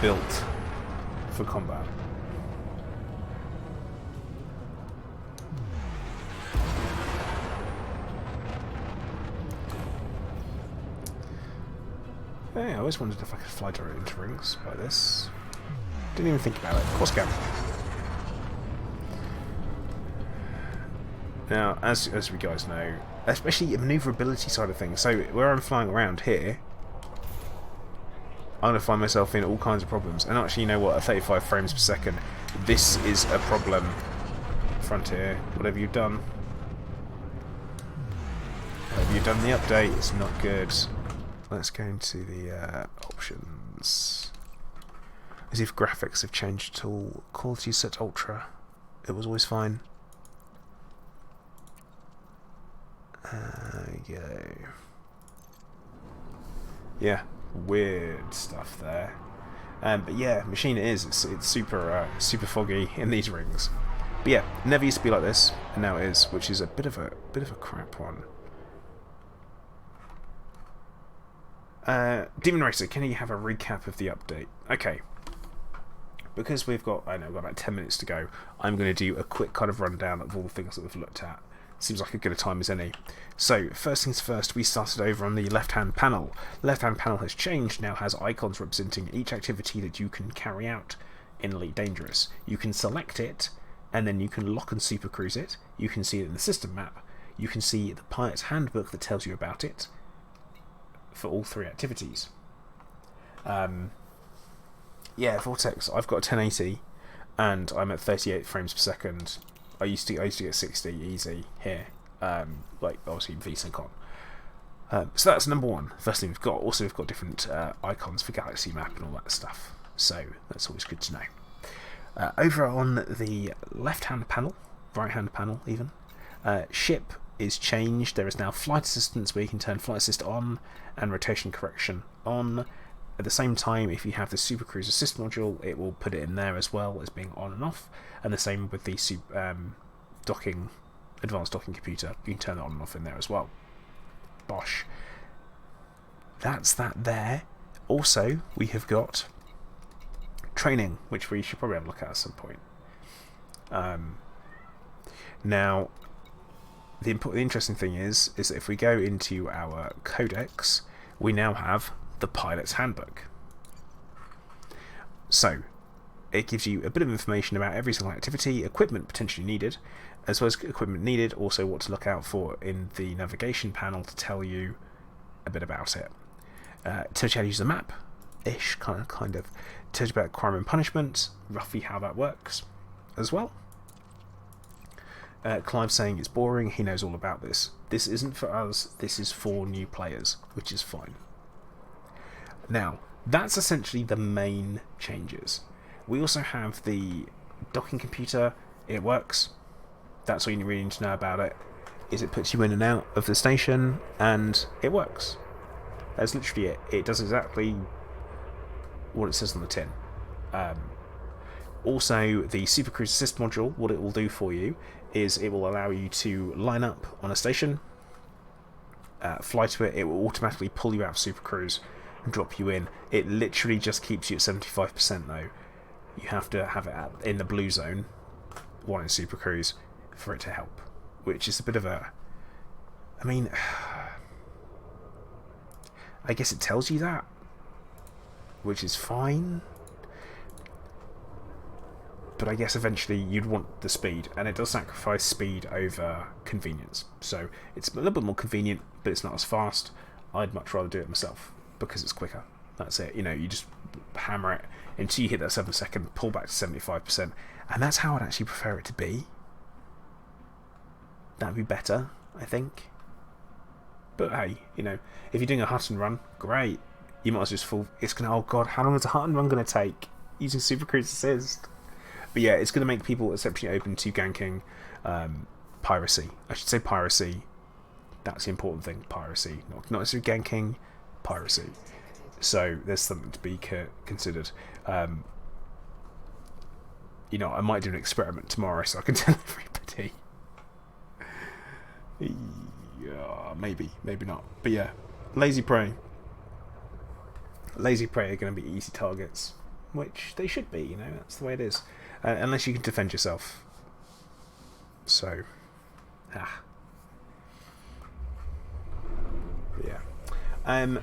Speaker 1: built for combat. Hey, I always wondered if I could fly direct into rings by this. Didn't even think about it. Of course I can. Now, as we guys know, especially the manoeuvrability side of things, so where I'm flying around here, I'm going to find myself in all kinds of problems. And actually, you know what, at 35 frames per second, this is a problem. Frontier, whatever you've done. Whatever you've done the update, it's not good. Let's go into the options. As if graphics have changed at all. Quality set ultra. It was always fine. Go. Yeah, weird stuff there. But yeah, machine it is. It's super super foggy in these rings. But yeah, never used to be like this, and now it is, which is a bit of a crap one. Demon Racer, can you have a recap of the update? Okay. Because we've got, I know, we've got about 10 minutes to go, I'm going to do a quick kind of rundown of all the things that we've looked at. Seems like a good a time as any. So, first things first, we started over on the left-hand panel. Left-hand panel has changed, now has icons representing each activity that you can carry out in Elite Dangerous. You can select it, and then you can lock and supercruise it. You can see it in the system map. You can see the pilot's handbook that tells you about it for all 3 activities. Yeah, Vortex, I've got a 1080 and I'm at 38 frames per second. I used to get 60 easy here, like obviously VSync on. So that's number one. First thing we've got. Also, we've got different icons for Galaxy Map and all that stuff. So that's always good to know. Over on the left-hand panel, right-hand panel even, ship is changed. There is now flight assistance where you can turn flight assist on and rotation correction on. At the same time, if you have the Supercruise assist module, it will put it in there as well as being on and off. And the same with the advanced docking computer. You can turn that on and off in there as well. Bosh. That's that there. Also, we have got training, which we should probably have a look at some point. Now, the interesting thing is that if we go into our codex, we now have the pilot's handbook. So, it gives you a bit of information about every single activity, equipment potentially needed, as well as equipment needed, also what to look out for in the navigation panel to tell you a bit about it. Tells you how to use the map-ish, kind of. Tells you about crime and punishment, roughly how that works as well. Clive's saying it's boring, he knows all about this. This isn't for us, this is for new players, which is fine. Now, that's essentially the main changes. We also have the docking computer, it works. That's all you really need to know about it, is it puts you in and out of the station, and it works. That's literally it. It does exactly what it says on the tin. Also, the Supercruise Assist module, what it will do for you is it will allow you to line up on a station, fly to it, it will automatically pull you out of Supercruise and drop you in. It literally just keeps you at 75% though. You have to have it in the blue zone, one in Supercruise, for it to help. Which is a bit of a... I mean... I guess it tells you that, which is fine. But I guess eventually you'd want the speed, and it does sacrifice speed over convenience. So it's a little bit more convenient, but it's not as fast. I'd much rather do it myself because it's quicker. That's it. You know, you just hammer it until you hit that 7-second, pull back to 75%, and that's how I'd actually prefer it to be. That'd be better, I think. But hey, you know, if you're doing a hut and run, great. You might as well just fall. It's gonna. Oh god, how long is a hut and run gonna take using Supercruise Assist? But yeah, it's gonna make people exceptionally open to ganking, piracy. I should say piracy. That's the important thing. Piracy, not necessarily ganking, piracy. So there's something to be considered. You know, I might do an experiment tomorrow, so I can tell everybody. Yeah, maybe not. But yeah, Lazy Prey. Lazy Prey are going to be easy targets, which they should be, you know, that's the way it is. Unless you can defend yourself. So, But yeah.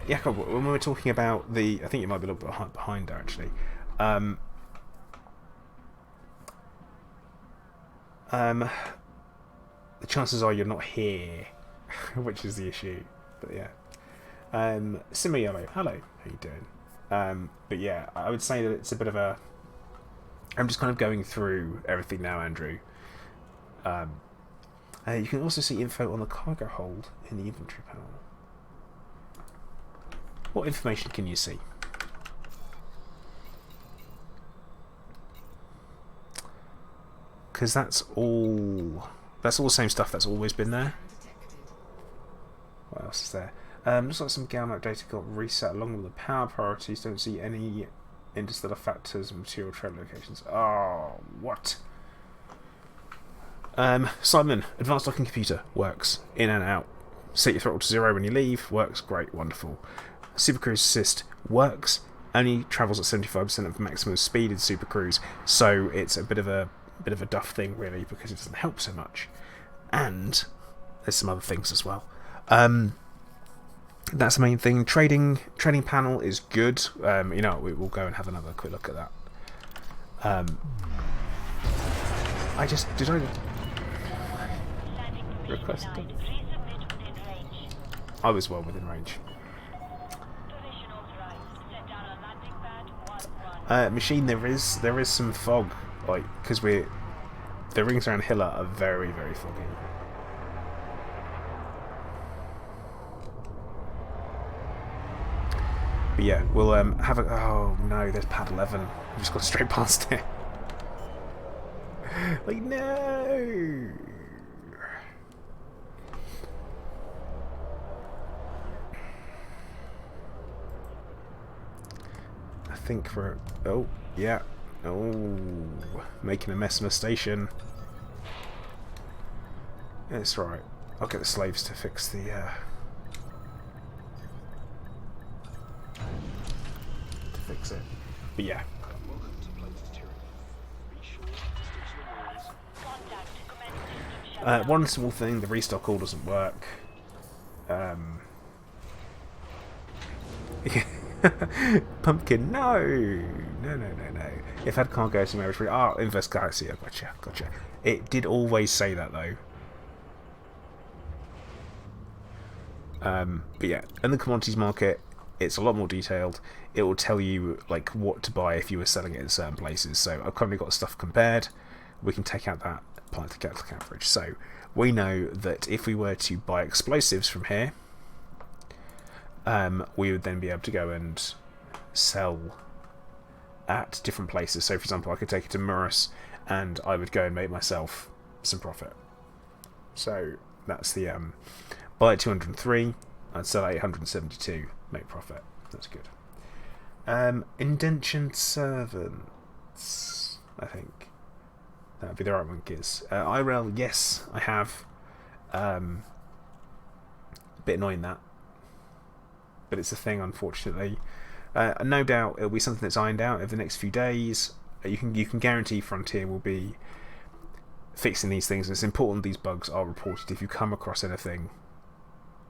Speaker 1: Jakob, when we were talking about the... I think you might be a little bit behind there, actually. The chances are you're not here, which is the issue. But yeah. Simmer Yellow, hello, how you doing? But yeah, I would say that it's a bit of a... I'm just kind of going through everything now, Andrew. You can also see info on the cargo hold in the inventory panel. What information can you see? Because that's all the same stuff that's always been there. What else is there? Looks like some Galmap data got reset along with the power priorities. Don't see any interstellar factors and material trade locations. Oh, what? Simon, advanced docking computer works in and out. Set your throttle to 0 when you leave. Works great, wonderful. Supercruise assist works. Only travels at 75% of maximum speed in Supercruise, so it's a bit of a duff thing really because it doesn't help so much. And there's some other things as well. That's the main thing. Trading panel is good. You know, we'll go and have another quick look at that. Did I request it? I was well within range. Machine, there is some fog, like, because the rings around Hilla are very, very foggy. But yeah, we'll have a... Oh no, there's pad 11. We've just gone straight past it. Like, no! think for... Oh, yeah. Oh, making a mess of a station. It's right. I'll get the slaves to fix the... to fix it. But yeah.
Speaker 3: Contact. Command system shut down.
Speaker 1: One small thing, the restock all doesn't work. Pumpkin, no! No. If I had cargo to marriage free... Ah, invest galaxy. Oh, gotcha. It did always say that, though. But yeah, in the commodities market, it's a lot more detailed. It will tell you like what to buy if you were selling it in certain places. So I've currently got stuff compared. We can take out that, apply the Catholic average. So we know that if we were to buy explosives from here, we would then be able to go and sell at different places. So for example, I could take it to Murus and I would go and make myself some profit. So that's the buy at 203, I'd sell at 872, make profit. That's good. Indentured servants, I think that would be the right one. Giz IRL, yes, I have. Bit annoying that, but it's a thing, unfortunately. No doubt it'll be something that's ironed out over the next few days. You can guarantee Frontier will be fixing these things. It's important these bugs are reported. If you come across anything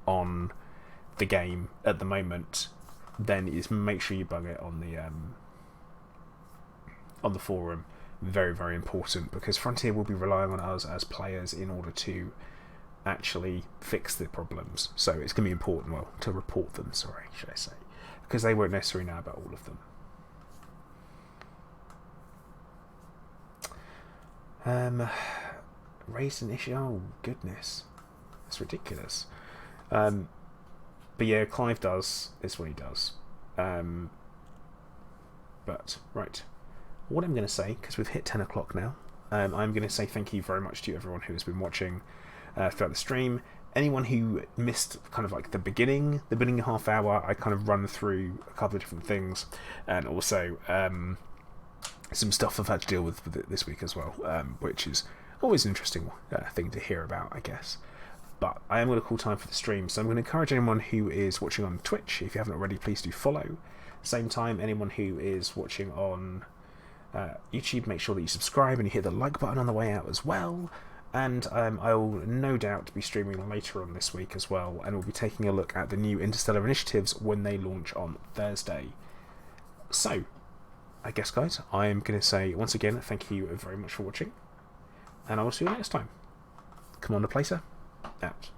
Speaker 1: on the game at the moment, then is make sure you bug it on the forum. Very, very important, because Frontier will be relying on us as players in order to actually fix the problems. So it's going to be important, well, to report them, sorry, should I say, because they won't necessarily know about all of them. Raised an issue? Oh, goodness. That's ridiculous. But yeah, Clive does. It's what he does. But, right. What I'm going to say, because we've hit 10 o'clock now, I'm going to say thank you very much to everyone who has been watching throughout the stream. Anyone who missed kind of like the beginning half hour, I kind of run through a couple of different things, and also some stuff I've had to deal with this week as well, which is always an interesting thing to hear about, I guess. But I am going to call time for the stream, so I'm going to encourage anyone who is watching on Twitch, if you haven't already, please do follow. Same time, anyone who is watching on YouTube, make sure that you subscribe and you hit the like button on the way out as well. And I will no doubt be streaming later on this week as well, and we'll be taking a look at the new Interstellar initiatives when they launch on Thursday. So, I guess, guys, I am going to say once again thank you very much for watching, and I will see you next time. Commander Placer, out.